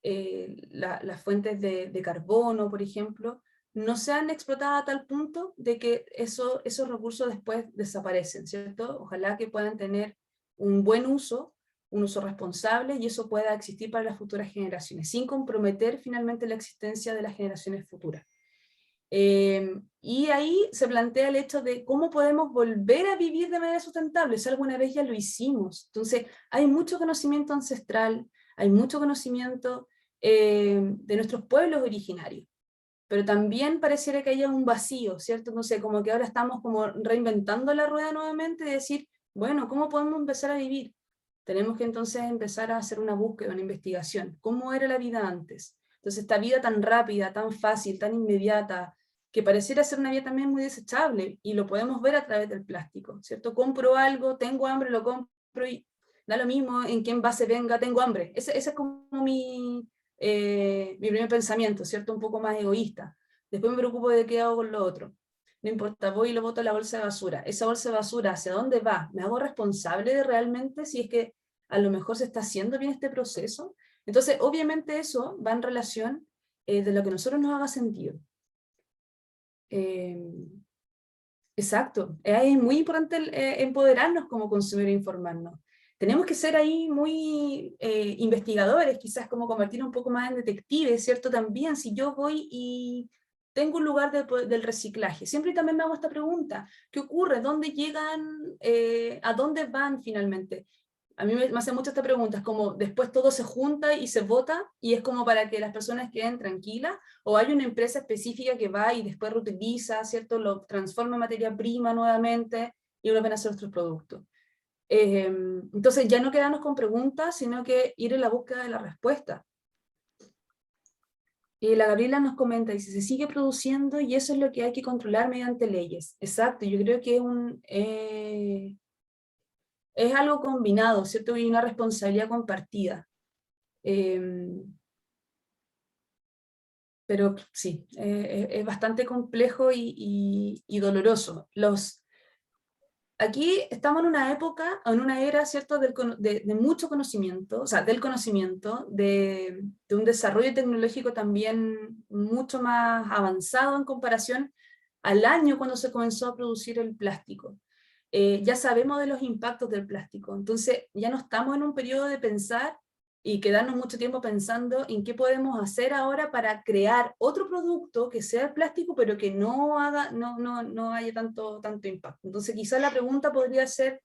las fuentes de carbono, por ejemplo, no se han explotado a tal punto de que esos recursos después desaparecen, ¿cierto? Ojalá que puedan tener un buen uso, un uso responsable, y eso pueda existir para las futuras generaciones, sin comprometer finalmente la existencia de las generaciones futuras. Y ahí se plantea el hecho de cómo podemos volver a vivir de manera sustentable. Eso alguna vez ya lo hicimos. Entonces, hay mucho conocimiento ancestral, hay mucho conocimiento de nuestros pueblos originarios, pero también pareciera que haya un vacío, ¿cierto? No sé, como que ahora estamos como reinventando la rueda nuevamente, de decir, bueno, ¿cómo podemos empezar a vivir? Tenemos que entonces empezar a hacer una búsqueda, una investigación. ¿Cómo era la vida antes? Entonces, esta vida tan rápida, tan fácil, tan inmediata, que pareciera ser una vida también muy desechable, y lo podemos ver a través del plástico, ¿cierto? Compro algo, tengo hambre, lo compro y da lo mismo en qué envase venga, tengo hambre. Ese es como mi primer pensamiento, ¿cierto? Un poco más egoísta. Después me preocupo de qué hago con lo otro. No importa, voy y lo boto a la bolsa de basura. Esa bolsa de basura, ¿hacia dónde va? ¿Me hago responsable de realmente si es que a lo mejor se está haciendo bien este proceso? Entonces, obviamente eso va en relación de lo que a nosotros nos haga sentido. Exacto. Es muy importante empoderarnos como consumidores e informarnos. Tenemos que ser ahí muy investigadores, quizás como convertirnos un poco más en detectives, ¿cierto? También, si yo voy y tengo un lugar del reciclaje, siempre también me hago esta pregunta: ¿qué ocurre? ¿Dónde llegan? ¿A dónde van finalmente? A mí me hace mucho esta pregunta, es como después todo se junta y se vota, y es como para que las personas queden tranquilas, o hay una empresa específica que va y después reutiliza, ¿cierto? Lo transforma en materia prima nuevamente y vuelven a hacer otros productos. Entonces ya no quedarnos con preguntas, sino que ir en la búsqueda de la respuesta. Y la Gabriela nos comenta, dice, se sigue produciendo y eso es lo que hay que controlar mediante leyes. Exacto, yo creo que es algo combinado, ¿cierto? Y una responsabilidad compartida. Pero sí, es bastante complejo y doloroso. Aquí estamos en una época, en una era, ¿cierto?, de mucho conocimiento, o sea, del conocimiento, de un desarrollo tecnológico también mucho más avanzado en comparación al año cuando se comenzó a producir el plástico. Ya sabemos de los impactos del plástico, entonces ya no estamos en un periodo de pensar y quedarnos mucho tiempo pensando en qué podemos hacer ahora para crear otro producto que sea el plástico, pero que no haya tanto impacto. Entonces quizás la pregunta podría ser,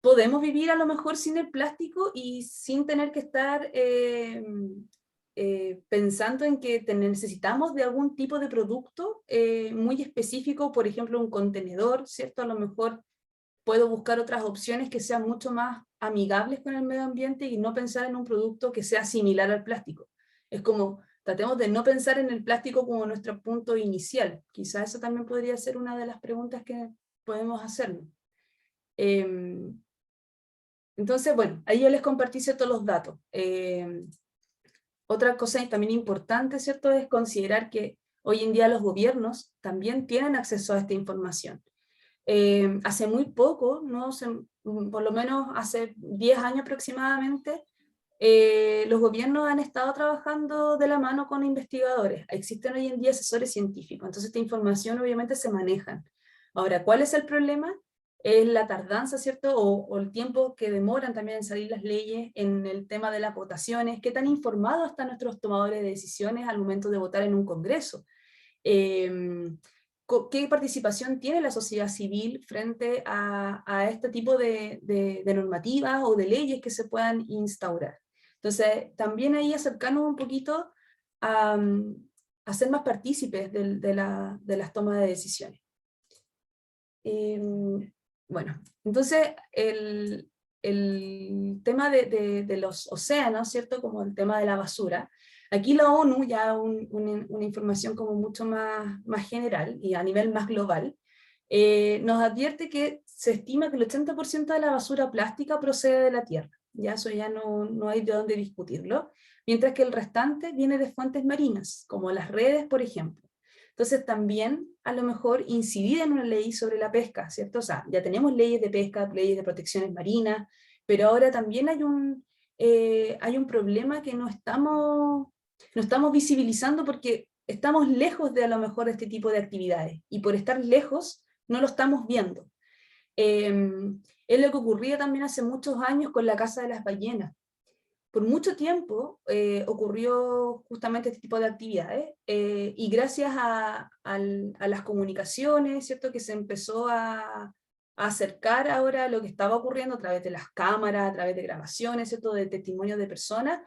¿podemos vivir a lo mejor sin el plástico y sin tener que estar pensando en que necesitamos de algún tipo de producto muy específico, por ejemplo un contenedor, ¿cierto? A lo mejor puedo buscar otras opciones que sean mucho más amigables con el medio ambiente y no pensar en un producto que sea similar al plástico. Es como, tratemos de no pensar en el plástico como nuestro punto inicial. Quizá eso también podría ser una de las preguntas que podemos hacernos. Entonces, bueno, ahí yo les compartí ciertos los datos. Otra cosa también importante, ¿cierto?, es considerar que hoy en día los gobiernos también tienen acceso a esta información. Hace muy poco, ¿no? Por lo menos hace 10 años aproximadamente, los gobiernos han estado trabajando de la mano con investigadores. Existen hoy en día asesores científicos, entonces esta información obviamente se maneja. Ahora, ¿cuál es el problema? Es la tardanza, ¿cierto? O el tiempo que demoran también en salir las leyes en el tema de las votaciones. ¿Qué tan informados están nuestros tomadores de decisiones al momento de votar en un congreso? ¿Qué participación tiene la sociedad civil frente a este tipo de normativas o de leyes que se puedan instaurar? Entonces, también ahí acercarnos un poquito a ser más partícipes de las tomas de decisiones. Bueno, entonces el tema de los océanos, ¿cierto? Como el tema de la basura. Aquí la ONU, ya una información como mucho más general y a nivel más global, nos advierte que se estima que el 80% de la basura plástica procede de la Tierra. Ya eso ya no hay de dónde discutirlo, mientras que el restante viene de fuentes marinas, como las redes, por ejemplo. Entonces también a lo mejor incidir en una ley sobre la pesca, ¿cierto? O sea, ya tenemos leyes de pesca, leyes de protecciones marinas, pero ahora también hay un problema que no estamos visibilizando porque estamos lejos de a lo mejor este tipo de actividades, y por estar lejos no lo estamos viendo. Es lo que ocurría también hace muchos años con la caza de las ballenas. Por mucho tiempo ocurrió justamente este tipo de actividades, y gracias a las comunicaciones, ¿cierto? Que se empezó a acercar ahora a lo que estaba ocurriendo a través de las cámaras, a través de grabaciones, ¿cierto? De testimonios de personas,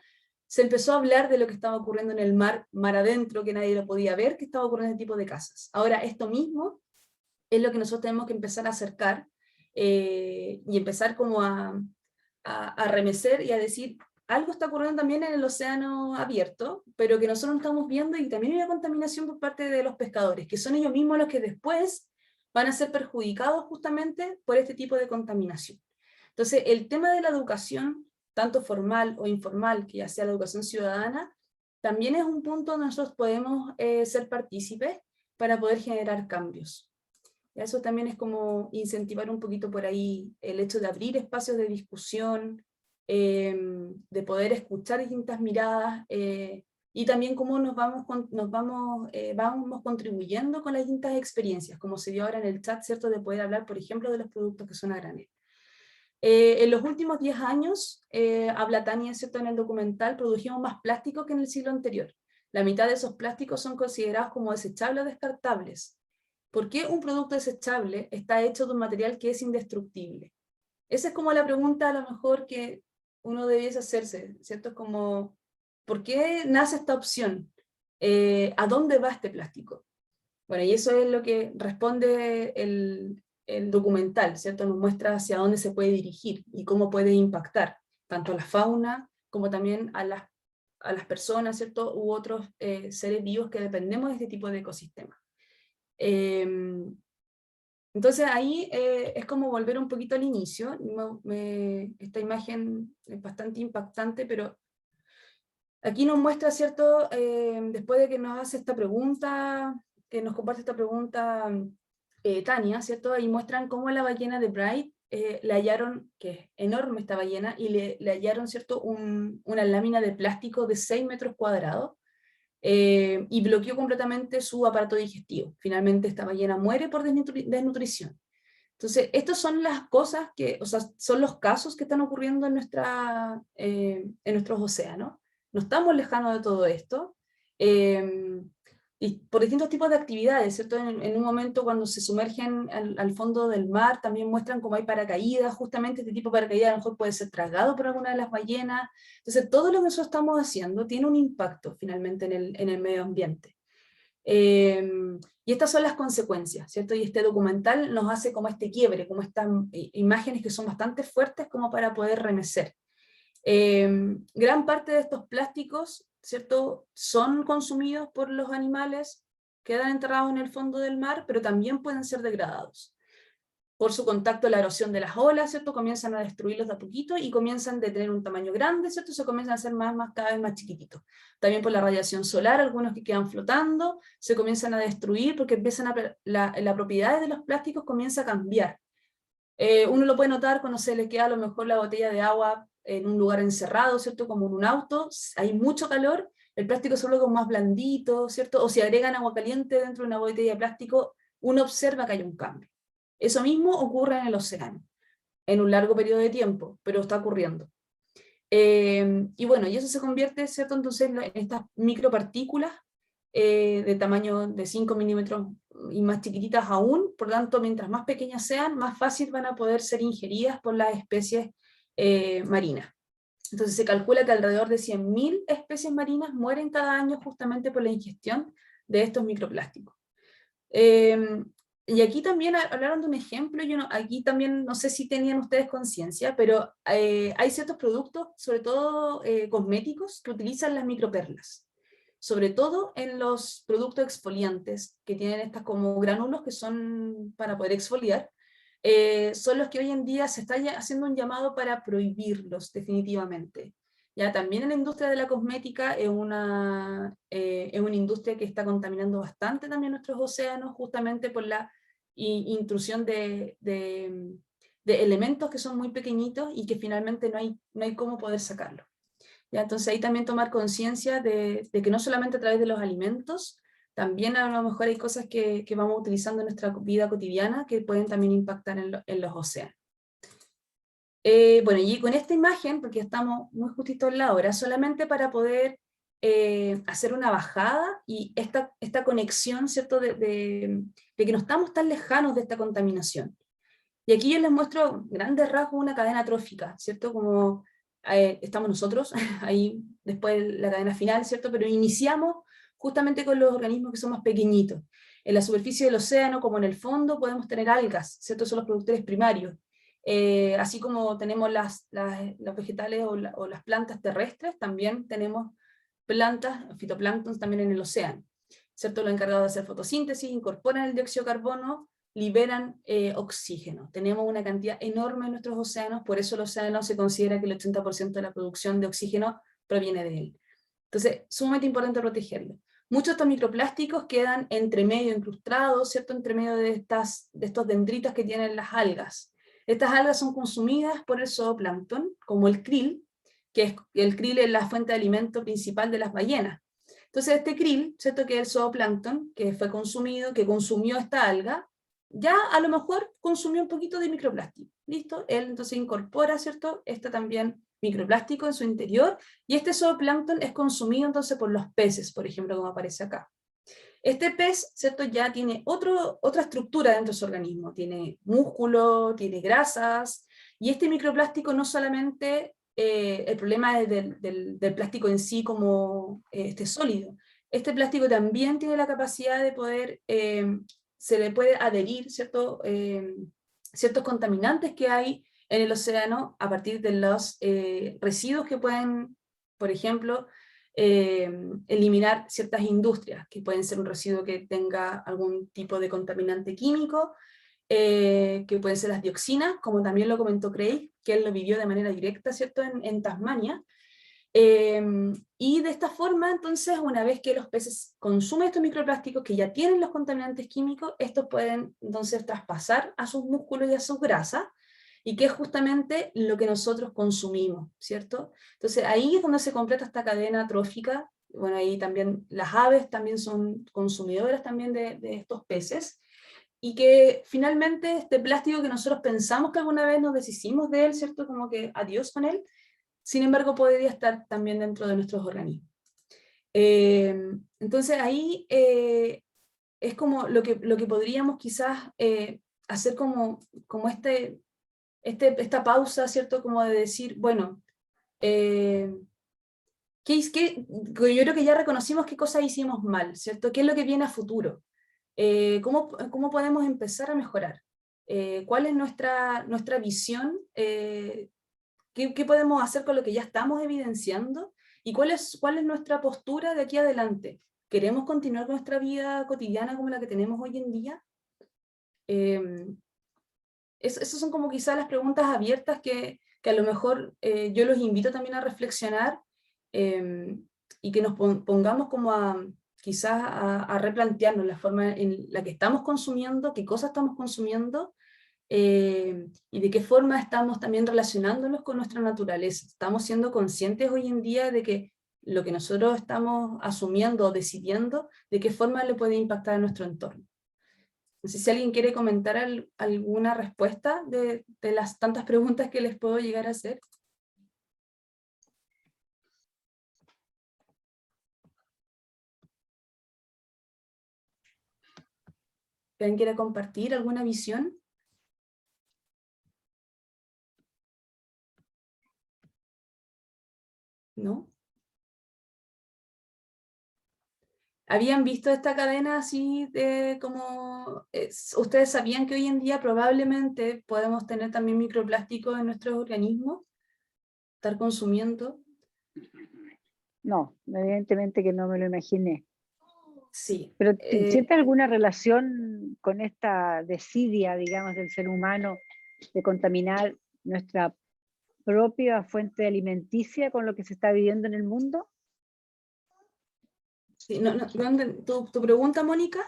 se empezó a hablar de lo que estaba ocurriendo en el mar adentro, que nadie lo podía ver, que estaba ocurriendo este tipo de casas. Ahora, esto mismo es lo que nosotros tenemos que empezar a acercar, y empezar como a remecer y a decir, algo está ocurriendo también en el océano abierto, pero que nosotros no estamos viendo, y también hay una contaminación por parte de los pescadores, que son ellos mismos los que después van a ser perjudicados justamente por este tipo de contaminación. Entonces, el tema de la educación, tanto formal o informal, que ya sea la educación ciudadana, también es un punto donde nosotros podemos ser partícipes para poder generar cambios. Y eso también es como incentivar un poquito por ahí el hecho de abrir espacios de discusión, de poder escuchar distintas miradas, y también cómo vamos contribuyendo con las distintas experiencias, como se dio ahora en el chat, ¿cierto? De poder hablar, por ejemplo, de los productos que son a granel. En los últimos 10 años, habla Tania, ¿cierto? En el documental, produjimos más plástico que en el siglo anterior. La mitad de esos plásticos son considerados como desechables o descartables. ¿Por qué un producto desechable está hecho de un material que es indestructible? Esa es como la pregunta a lo mejor que uno debiese hacerse, ¿cierto? Como, ¿por qué nace esta opción? ¿A dónde va este plástico? Bueno, y eso es lo que responde el documental, ¿cierto? Nos muestra hacia dónde se puede dirigir y cómo puede impactar, tanto a la fauna como también a las personas, ¿cierto? U otros seres vivos que dependemos de este tipo de ecosistemas. Entonces ahí es como volver un poquito al inicio. Esta imagen es bastante impactante, pero aquí nos muestra, ¿cierto? Después de que nos hace esta pregunta, que nos comparte esta pregunta Tania, ¿cierto? Ahí muestran cómo la ballena de Bright le hallaron, que es enorme esta ballena, y le hallaron, ¿cierto? Una lámina de plástico de 6 metros cuadrados, y bloqueó completamente su aparato digestivo. Finalmente esta ballena muere por desnutrición. Entonces, estas son las cosas que, o sea, son los casos que están ocurriendo en nuestros océanos. No estamos lejanos de todo esto, y por distintos tipos de actividades, ¿cierto? En un momento cuando se sumergen al fondo del mar, también muestran cómo hay paracaídas, justamente este tipo de paracaídas a lo mejor puede ser tragado por alguna de las ballenas. Entonces todo lo que nosotros estamos haciendo tiene un impacto finalmente en el medio ambiente. Y estas son las consecuencias, ¿cierto? Y este documental nos hace como este quiebre, como estas imágenes que son bastante fuertes como para poder remecer. Gran parte de estos plásticos, ¿cierto? Son consumidos por los animales, quedan enterrados en el fondo del mar, pero también pueden ser degradados. Por su contacto, la erosión de las olas, ¿cierto? Comienzan a destruirlos de a poquito y comienzan de tener un tamaño grande, ¿cierto? Se comienzan a hacer cada vez más chiquititos. También por la radiación solar, algunos que quedan flotando, se comienzan a destruir porque empiezan la propiedad de los plásticos comienza a cambiar. Uno lo puede notar cuando se le queda a lo mejor la botella de agua en un lugar encerrado, ¿cierto? Como en un auto, hay mucho calor, el plástico se vuelve más blandito, ¿cierto? O si agregan agua caliente dentro de una botella de plástico, uno observa que hay un cambio. Eso mismo ocurre en el océano, en un largo periodo de tiempo, pero está ocurriendo. Y bueno, y eso se convierte, ¿cierto? Entonces en estas micropartículas de tamaño de 5 milímetros y más chiquititas aún, por lo tanto, mientras más pequeñas sean, más fácil van a poder ser ingeridas por las especies marinas. Entonces se calcula que alrededor de 100.000 especies marinas mueren cada año justamente por la ingestión de estos microplásticos. y aquí también hablaron de un ejemplo, aquí también no sé si tenían ustedes conciencia, pero hay ciertos productos, sobre todo cosméticos, que utilizan las microperlas, sobre todo en los productos exfoliantes, que tienen estas como gránulos que son para poder exfoliar, son los que hoy en día se está haciendo un llamado para prohibirlos definitivamente. Ya también en la industria de la cosmética es una industria que está contaminando bastante también nuestros océanos, justamente por la intrusión de elementos que son muy pequeñitos y que finalmente no hay cómo poder sacarlo. ¿Ya? Entonces ahí también tomar conciencia de que no solamente a través de los alimentos, también a lo mejor hay cosas que vamos utilizando en nuestra vida cotidiana que pueden también impactar en los océanos. Bueno, y con esta imagen, porque estamos muy justito en la hora, solamente para poder hacer una bajada y esta conexión, ¿cierto?, de que no estamos tan lejanos de esta contaminación. Y aquí yo les muestro grandes rasgos una cadena trófica, ¿cierto? Como estamos nosotros, ahí después la cadena final, ¿cierto? Pero iniciamos justamente con los organismos que son más pequeñitos. En la superficie del océano, como en el fondo, podemos tener algas, ¿cierto? Son los productores primarios. Así como tenemos los vegetales o las plantas terrestres, también tenemos plantas, fitoplancton también en el océano, ¿cierto? Los encargados de hacer fotosíntesis, incorporan el dióxido de carbono, liberan oxígeno. Tenemos una cantidad enorme en nuestros océanos, por eso el océano se considera que el 80% de la producción de oxígeno proviene de él. Entonces, sumamente importante protegerlo. Muchos de estos microplásticos quedan entre medio incrustados, ¿cierto? Entre medio de estos dendritos que tienen las algas. Estas algas son consumidas por el zooplancton, como el krill, el krill es la fuente de alimento principal de las ballenas. Entonces este krill, ¿cierto?, que es el zooplancton, que fue consumido, que consumió esta alga, ya a lo mejor consumió un poquito de microplástico, ¿listo? Él entonces incorpora, ¿cierto?, también microplástico en su interior, y este zooplancton es consumido entonces por los peces, por ejemplo, como aparece acá. Este pez, ¿cierto?, ya tiene otra estructura dentro de su organismo, tiene músculo, tiene grasas, y este microplástico no solamente el problema es del plástico en sí como este sólido, este plástico también tiene la capacidad de poder, se le puede adherir, ¿cierto?, ciertos contaminantes que hay en el océano a partir de los residuos que pueden, por ejemplo, eliminar ciertas industrias, que pueden ser un residuo que tenga algún tipo de contaminante químico, que pueden ser las dioxinas, como también lo comentó Craig, que él lo vivió de manera directa, ¿cierto?, en Tasmania. Y de esta forma, entonces, una vez que los peces consumen estos microplásticos que ya tienen los contaminantes químicos, estos pueden entonces traspasar a sus músculos y a sus grasas, y que es justamente lo que nosotros consumimos, ¿cierto? Entonces ahí es donde se completa esta cadena trófica. Bueno, ahí también las aves también son consumidoras también de estos peces, y que finalmente este plástico que nosotros pensamos que alguna vez nos deshicimos de él, ¿cierto? Como que adiós con él, sin embargo podría estar también dentro de nuestros organismos. Entonces ahí es como lo que podríamos quizás hacer como esta pausa, ¿cierto? Como de decir, bueno, yo creo que ya reconocimos qué cosas hicimos mal, ¿cierto? ¿Qué es lo que viene a futuro? ¿Cómo podemos empezar a mejorar? ¿Cuál es nuestra visión? ¿Qué podemos hacer con lo que ya estamos evidenciando? ¿Y cuál es nuestra postura de aquí adelante? ¿Queremos continuar con nuestra vida cotidiana como la que tenemos hoy en día? Esas son como quizás las preguntas abiertas que a lo mejor yo los invito también a reflexionar, y que nos pongamos como quizás a replantearnos la forma en la que estamos consumiendo, qué cosas estamos consumiendo, y de qué forma estamos también relacionándonos con nuestra naturaleza. Estamos siendo conscientes hoy en día de que lo que nosotros estamos asumiendo o decidiendo, de qué forma le puede impactar a nuestro entorno. No sé si alguien quiere comentar alguna respuesta de las tantas preguntas que les puedo llegar a hacer. ¿Alguien quiere compartir alguna visión? ¿No? ¿Habían visto esta cadena así de como... ¿Ustedes sabían que hoy en día probablemente podemos tener también microplásticos en nuestros organismos? ¿Estar consumiendo? No, evidentemente que no me lo imaginé. Sí. Pero ¿siente alguna relación con esta desidia, digamos, del ser humano de contaminar nuestra propia fuente alimenticia con lo que se está viviendo en el mundo? Sí, ¿Tu pregunta, Mónica?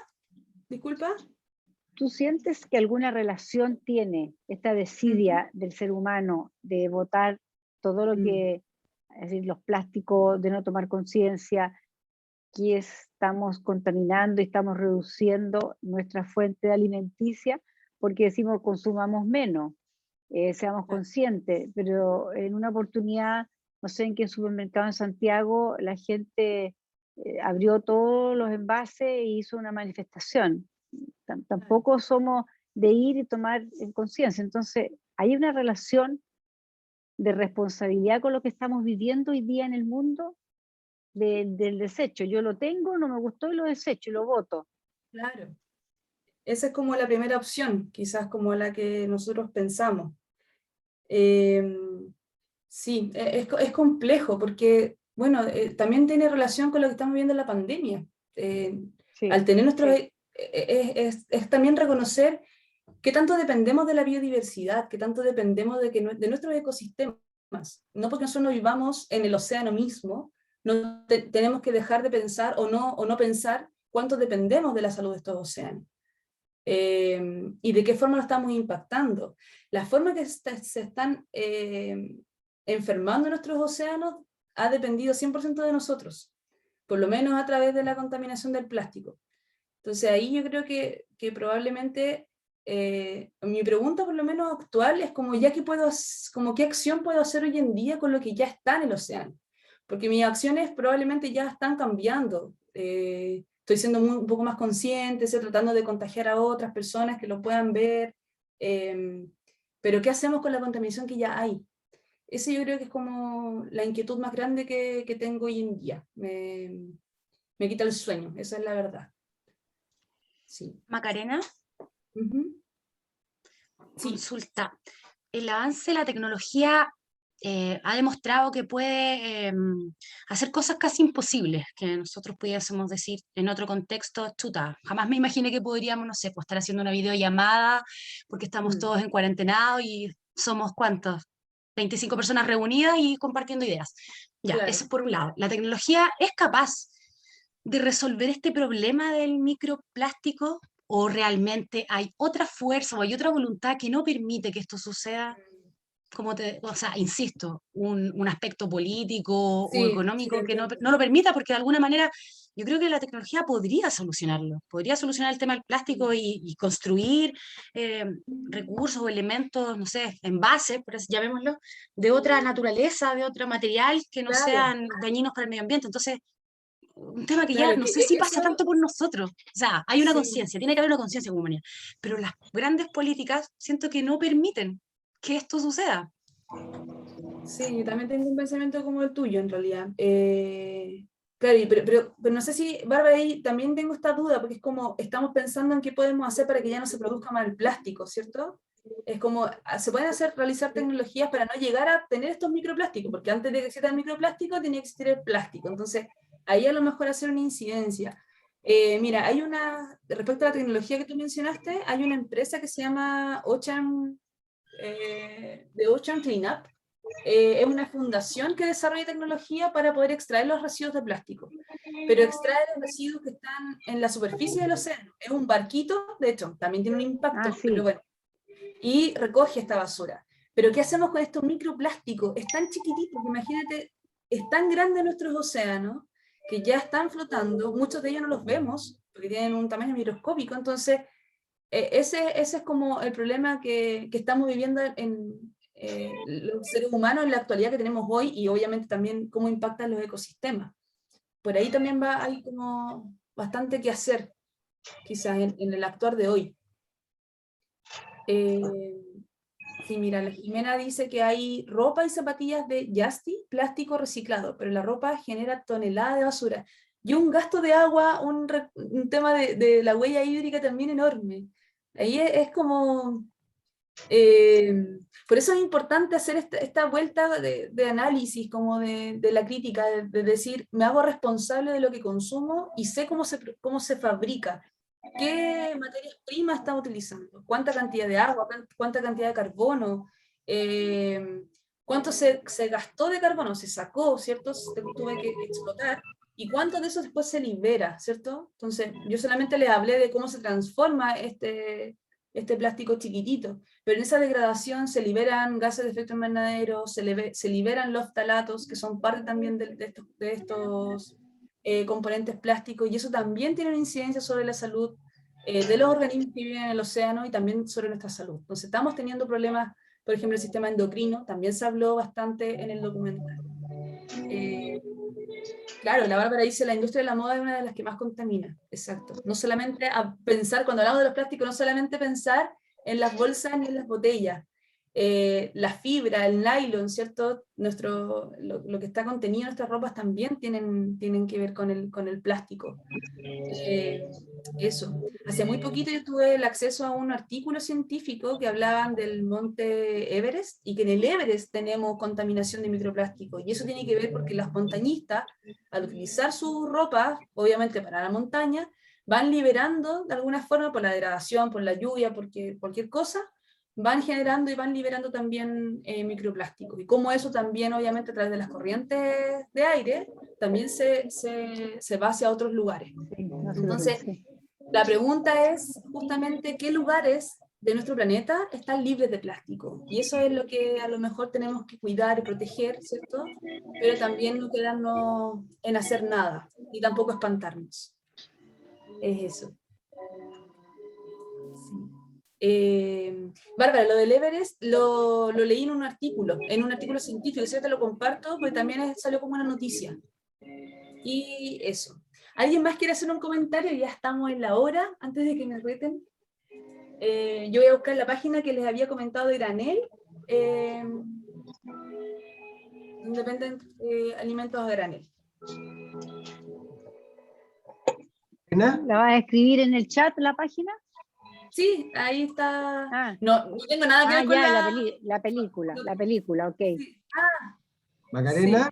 Disculpa. ¿Tú sientes que alguna relación tiene esta desidia del ser humano de botar todo lo que, es decir, los plásticos, de no tomar conciencia, que estamos contaminando y estamos reduciendo nuestra fuente alimenticia porque decimos consumamos menos, seamos conscientes, pero en una oportunidad, no sé en qué supermercado en Santiago, la gente abrió todos los envases e hizo una manifestación. Tampoco somos de ir y tomar en conciencia. Entonces, hay una relación de responsabilidad con lo que estamos viviendo hoy día en el mundo del desecho. Yo lo tengo, no me gustó y lo desecho y lo voto. Claro. Esa es como la primera opción, quizás como la que nosotros pensamos. Sí, es complejo porque, bueno, también tiene relación con lo que estamos viendo en la pandemia. Sí, Al tener nuestros... sí. Es también reconocer qué tanto dependemos de la biodiversidad, qué tanto dependemos de nuestros ecosistemas. No porque nosotros no vivamos en el océano mismo, no tenemos que dejar de pensar o no pensar cuánto dependemos de la salud de estos océanos. Y de qué forma lo estamos impactando. La forma que se están enfermando nuestros océanos ha dependido 100% de nosotros, por lo menos a través de la contaminación del plástico. Entonces ahí yo creo que probablemente mi pregunta por lo menos actual es como, como qué acción puedo hacer hoy en día con lo que ya está en el océano, porque mis acciones probablemente ya están cambiando. Estoy siendo un poco más consciente, estoy tratando de contagiar a otras personas que lo puedan ver, pero ¿qué hacemos con la contaminación que ya hay? Ese yo creo que es como la inquietud más grande que tengo hoy en día. Me quita el sueño, esa es la verdad. Sí. Macarena, Sí. consulta. El avance de la tecnología ha demostrado que puede hacer cosas casi imposibles, que nosotros pudiésemos decir en otro contexto, chuta, jamás me imaginé que podríamos, no sé, pues estar haciendo una videollamada porque estamos todos en cuarentena y somos, ¿cuántos? 25 personas reunidas y compartiendo ideas. Ya, Claro. eso por un lado. La tecnología es capaz de resolver este problema del microplástico o realmente hay otra fuerza o hay otra voluntad que no permite que esto suceda, o sea, insisto, un aspecto político o Sí, sí, económico que no lo permita, porque de alguna manera yo creo que la tecnología podría solucionarlo, podría solucionar el tema del plástico y construir recursos o elementos, no sé, envases, por así llamémoslo, de otra naturaleza, de otro material que no claro, sean dañinos para el medio ambiente. Entonces, un tema que ya claro, no que sé si pasa eso, tanto por nosotros. O sea, hay una sí, conciencia, tiene que haber una conciencia como humanidad, pero las grandes políticas siento que no permiten que esto suceda. sí, yo también tengo un pensamiento como el tuyo, en realidad. Claro, pero no sé si, Bárbara, ahí también tengo esta duda, porque es como, estamos pensando en qué podemos hacer para que ya no se produzca más el plástico, ¿cierto? Es como, se pueden realizar tecnologías para no llegar a tener estos microplásticos, porque antes de que exista el microplástico tenía que existir el plástico, entonces ahí a lo mejor hacer una incidencia. Mira, respecto a la tecnología que tú mencionaste, hay una empresa que se llama The Ocean Cleanup. Es una fundación que desarrolla tecnología para poder extraer los residuos de plástico, pero extrae los residuos que están en la superficie del océano. Es un barquito, de hecho, también tiene un impacto, pero Sí. bueno, y recoge esta basura. Pero ¿qué hacemos con estos microplásticos? Es tan chiquitito, que imagínate, es tan grande nuestros océanos que ya están flotando, muchos de ellos no los vemos porque tienen un tamaño microscópico, entonces ese es como el problema que estamos viviendo en los seres humanos en la actualidad que tenemos hoy y obviamente también cómo impactan los ecosistemas. Por ahí también hay como bastante que hacer, quizás en el actuar de hoy. Sí, mira, la Jimena dice que hay ropa y zapatillas de Justy, plástico reciclado, pero la ropa genera toneladas de basura. y un gasto de agua, un tema de la huella hídrica también enorme. Ahí es como... por eso es importante hacer esta vuelta de análisis, como de la crítica, de decir, me hago responsable de lo que consumo y sé cómo se fabrica, qué materias primas está utilizando, cuánta cantidad de agua, cuánta cantidad de carbono, cuánto se gastó de carbono, se sacó, ¿cierto? Tuve que explotar, y cuánto de eso después se libera, ¿cierto? Entonces, yo solamente les hablé de cómo se transforma este plástico chiquitito, pero en esa degradación se liberan gases de efecto invernadero, se liberan los ftalatos, que son parte también de estos componentes plásticos, y eso también tiene una incidencia sobre la salud de los organismos que viven en el océano y también sobre nuestra salud. Entonces estamos teniendo problemas, por ejemplo, el sistema endocrino, también se habló bastante en el documental. Claro, la Bárbara dice, la industria de la moda es una de las que más contamina, exacto. No solamente a pensar, cuando hablamos de los plásticos, no solamente pensar en las bolsas ni en las botellas, la fibra, el nylon, ¿cierto? Lo que está contenido en nuestras ropas también tienen que ver con el plástico. Eso. Hace muy poquito yo tuve el acceso a un artículo científico que hablaban del monte Everest, y que en el Everest tenemos contaminación de microplástico, y eso tiene que ver porque los montañistas, al utilizar su ropa, obviamente para la montaña, van liberando de alguna forma, por la degradación, por la lluvia, porque cualquier cosa, van generando y van liberando también microplásticos. Y como eso también, obviamente, a través de las corrientes de aire, también se va hacia otros lugares. Sí, no se Entonces, produce. la pregunta es justamente qué lugares de nuestro planeta están libres de plástico. Y eso es lo que a lo mejor tenemos que cuidar y proteger, ¿cierto? Pero también no quedarnos en hacer nada, y tampoco espantarnos. Es eso. Sí. Bárbara, lo del Everest lo leí en un artículo científico, ¿cierto? Te lo comparto, porque también salió como una noticia. Y eso. ¿Alguien más quiere hacer un comentario? Ya estamos en la hora, antes de que me reten. Yo voy a buscar la página que les había comentado de Granel, donde venden alimentos a granel. ¿La vas a escribir en el chat la página? Sí, ahí está. Ah, No tengo nada que ver con ya, la... la película, ok. Sí. Ah, Macarena,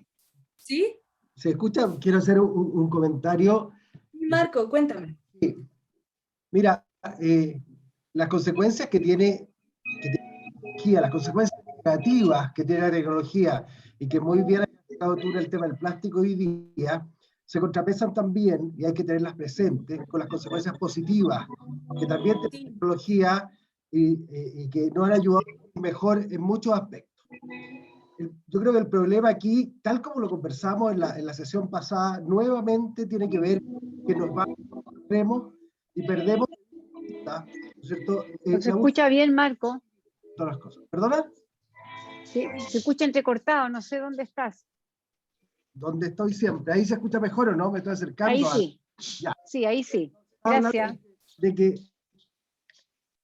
¿sí? ¿se escucha? Quiero hacer un comentario. Marco, cuéntame. Mira, las consecuencias que tiene la tecnología, las consecuencias negativas que tiene la tecnología, y que muy bien has explicado tú en el tema del plástico hoy día, se contrapesan también, y hay que tenerlas presentes, con las consecuencias positivas que también tiene la tecnología y que nos han ayudado mejor en muchos aspectos. Yo creo que el problema aquí, tal como lo conversamos en la sesión pasada, nuevamente tiene que ver que nos vamos a extremos y perdemos, ¿no es cierto? ¿No se escucha bien, Marco? Todas las cosas. ¿Perdona? Sí, se escucha entrecortado, no sé dónde estás. Donde estoy siempre. ¿Ahí se escucha mejor o no? Me estoy acercando. Ahí sí. Ya. Sí, ahí sí. Habla Gracias. de que,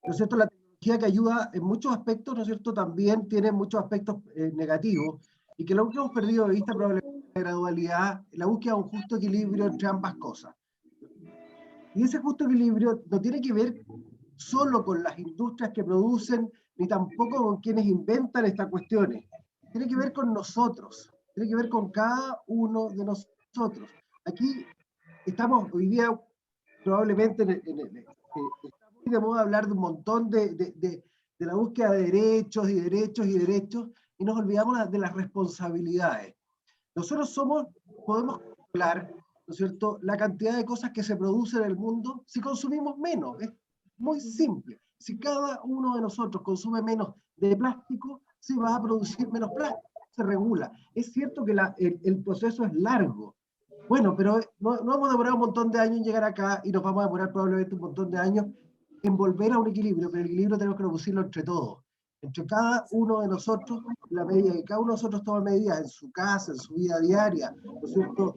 ¿no es cierto?, la tecnología que ayuda en muchos aspectos, ¿no es cierto?, también tiene muchos aspectos negativos, y que lo que hemos perdido de vista probablemente la gradualidad, la búsqueda de un justo equilibrio entre ambas cosas. Y ese justo equilibrio no tiene que ver solo con las industrias que producen, ni tampoco con quienes inventan estas cuestiones. Tiene que ver con nosotros, tiene que ver con cada uno de nosotros. Aquí estamos hoy día probablemente está muy de moda hablar de un montón de la búsqueda de derechos y derechos y derechos, y nos olvidamos de las responsabilidades. Nosotros podemos controlar, ¿no es cierto?, la cantidad de cosas que se producen en el mundo si consumimos menos. Es muy simple. Si cada uno de nosotros consume menos de plástico, se va a producir menos plástico, se regula. Es cierto que el proceso es largo. Bueno, pero no hemos demorado un montón de años en llegar acá, y nos vamos a demorar probablemente un montón de años en volver a un equilibrio, pero el equilibrio tenemos que producirlo entre todos, entre cada uno de nosotros, la medida que cada uno de nosotros toma medidas en su casa, en su vida diaria, ¿no es cierto?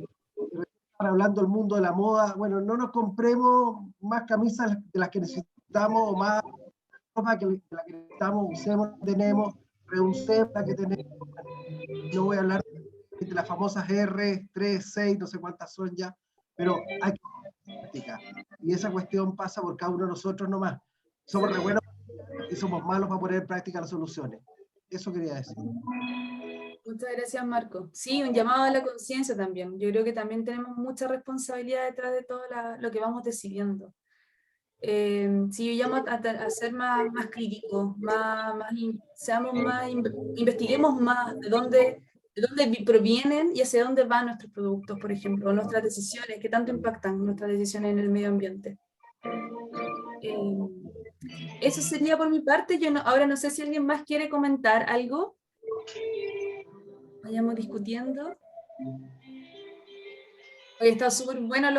Hablando del mundo de la moda, bueno, no nos compremos más camisas de las que necesitamos, o más ropa que la que necesitamos, usemos, tenemos, reusemos la que tenemos. No voy a hablar de las famosas R, 3, 6, no sé cuántas son ya, pero hay que práctica. Y esa cuestión pasa por cada uno de nosotros nomás. Somos re buenos y somos malos para poner en práctica las soluciones. Eso quería decir. Muchas gracias, Marco. Sí, un llamado a la conciencia también. Yo creo que también tenemos mucha responsabilidad detrás de todo lo que vamos decidiendo. Sí, yo llamo a ser más críticos, seamos investiguemos más de dónde provienen y hacia dónde van nuestros productos, por ejemplo, o nuestras decisiones, qué tanto impactan nuestras decisiones en el medio ambiente. Eso sería por mi parte. Ahora no sé si alguien más quiere comentar algo. Vayamos discutiendo. Hoy está súper bueno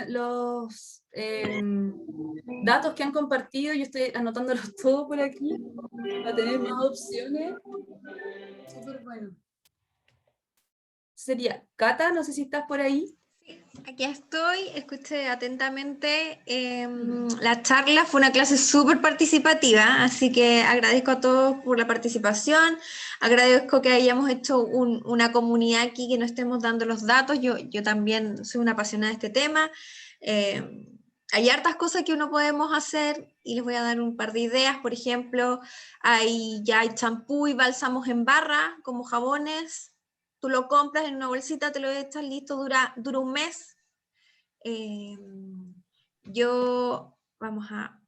los datos que han compartido. Yo estoy anotándolos todos por aquí para tener más opciones. Súper bueno. Sería Cata, no sé si estás por ahí. Aquí estoy, escuché atentamente la charla, fue una clase súper participativa, así que agradezco a todos por la participación, agradezco que hayamos hecho una comunidad aquí, que nos estemos dando los datos, yo también soy una apasionada de este tema, hay hartas cosas que uno podemos hacer y les voy a dar un par de ideas, por ejemplo, ya hay champú y bálsamos en barra como jabones. Tú lo compras en una bolsita, te lo echas, listo, dura un mes. Vamos a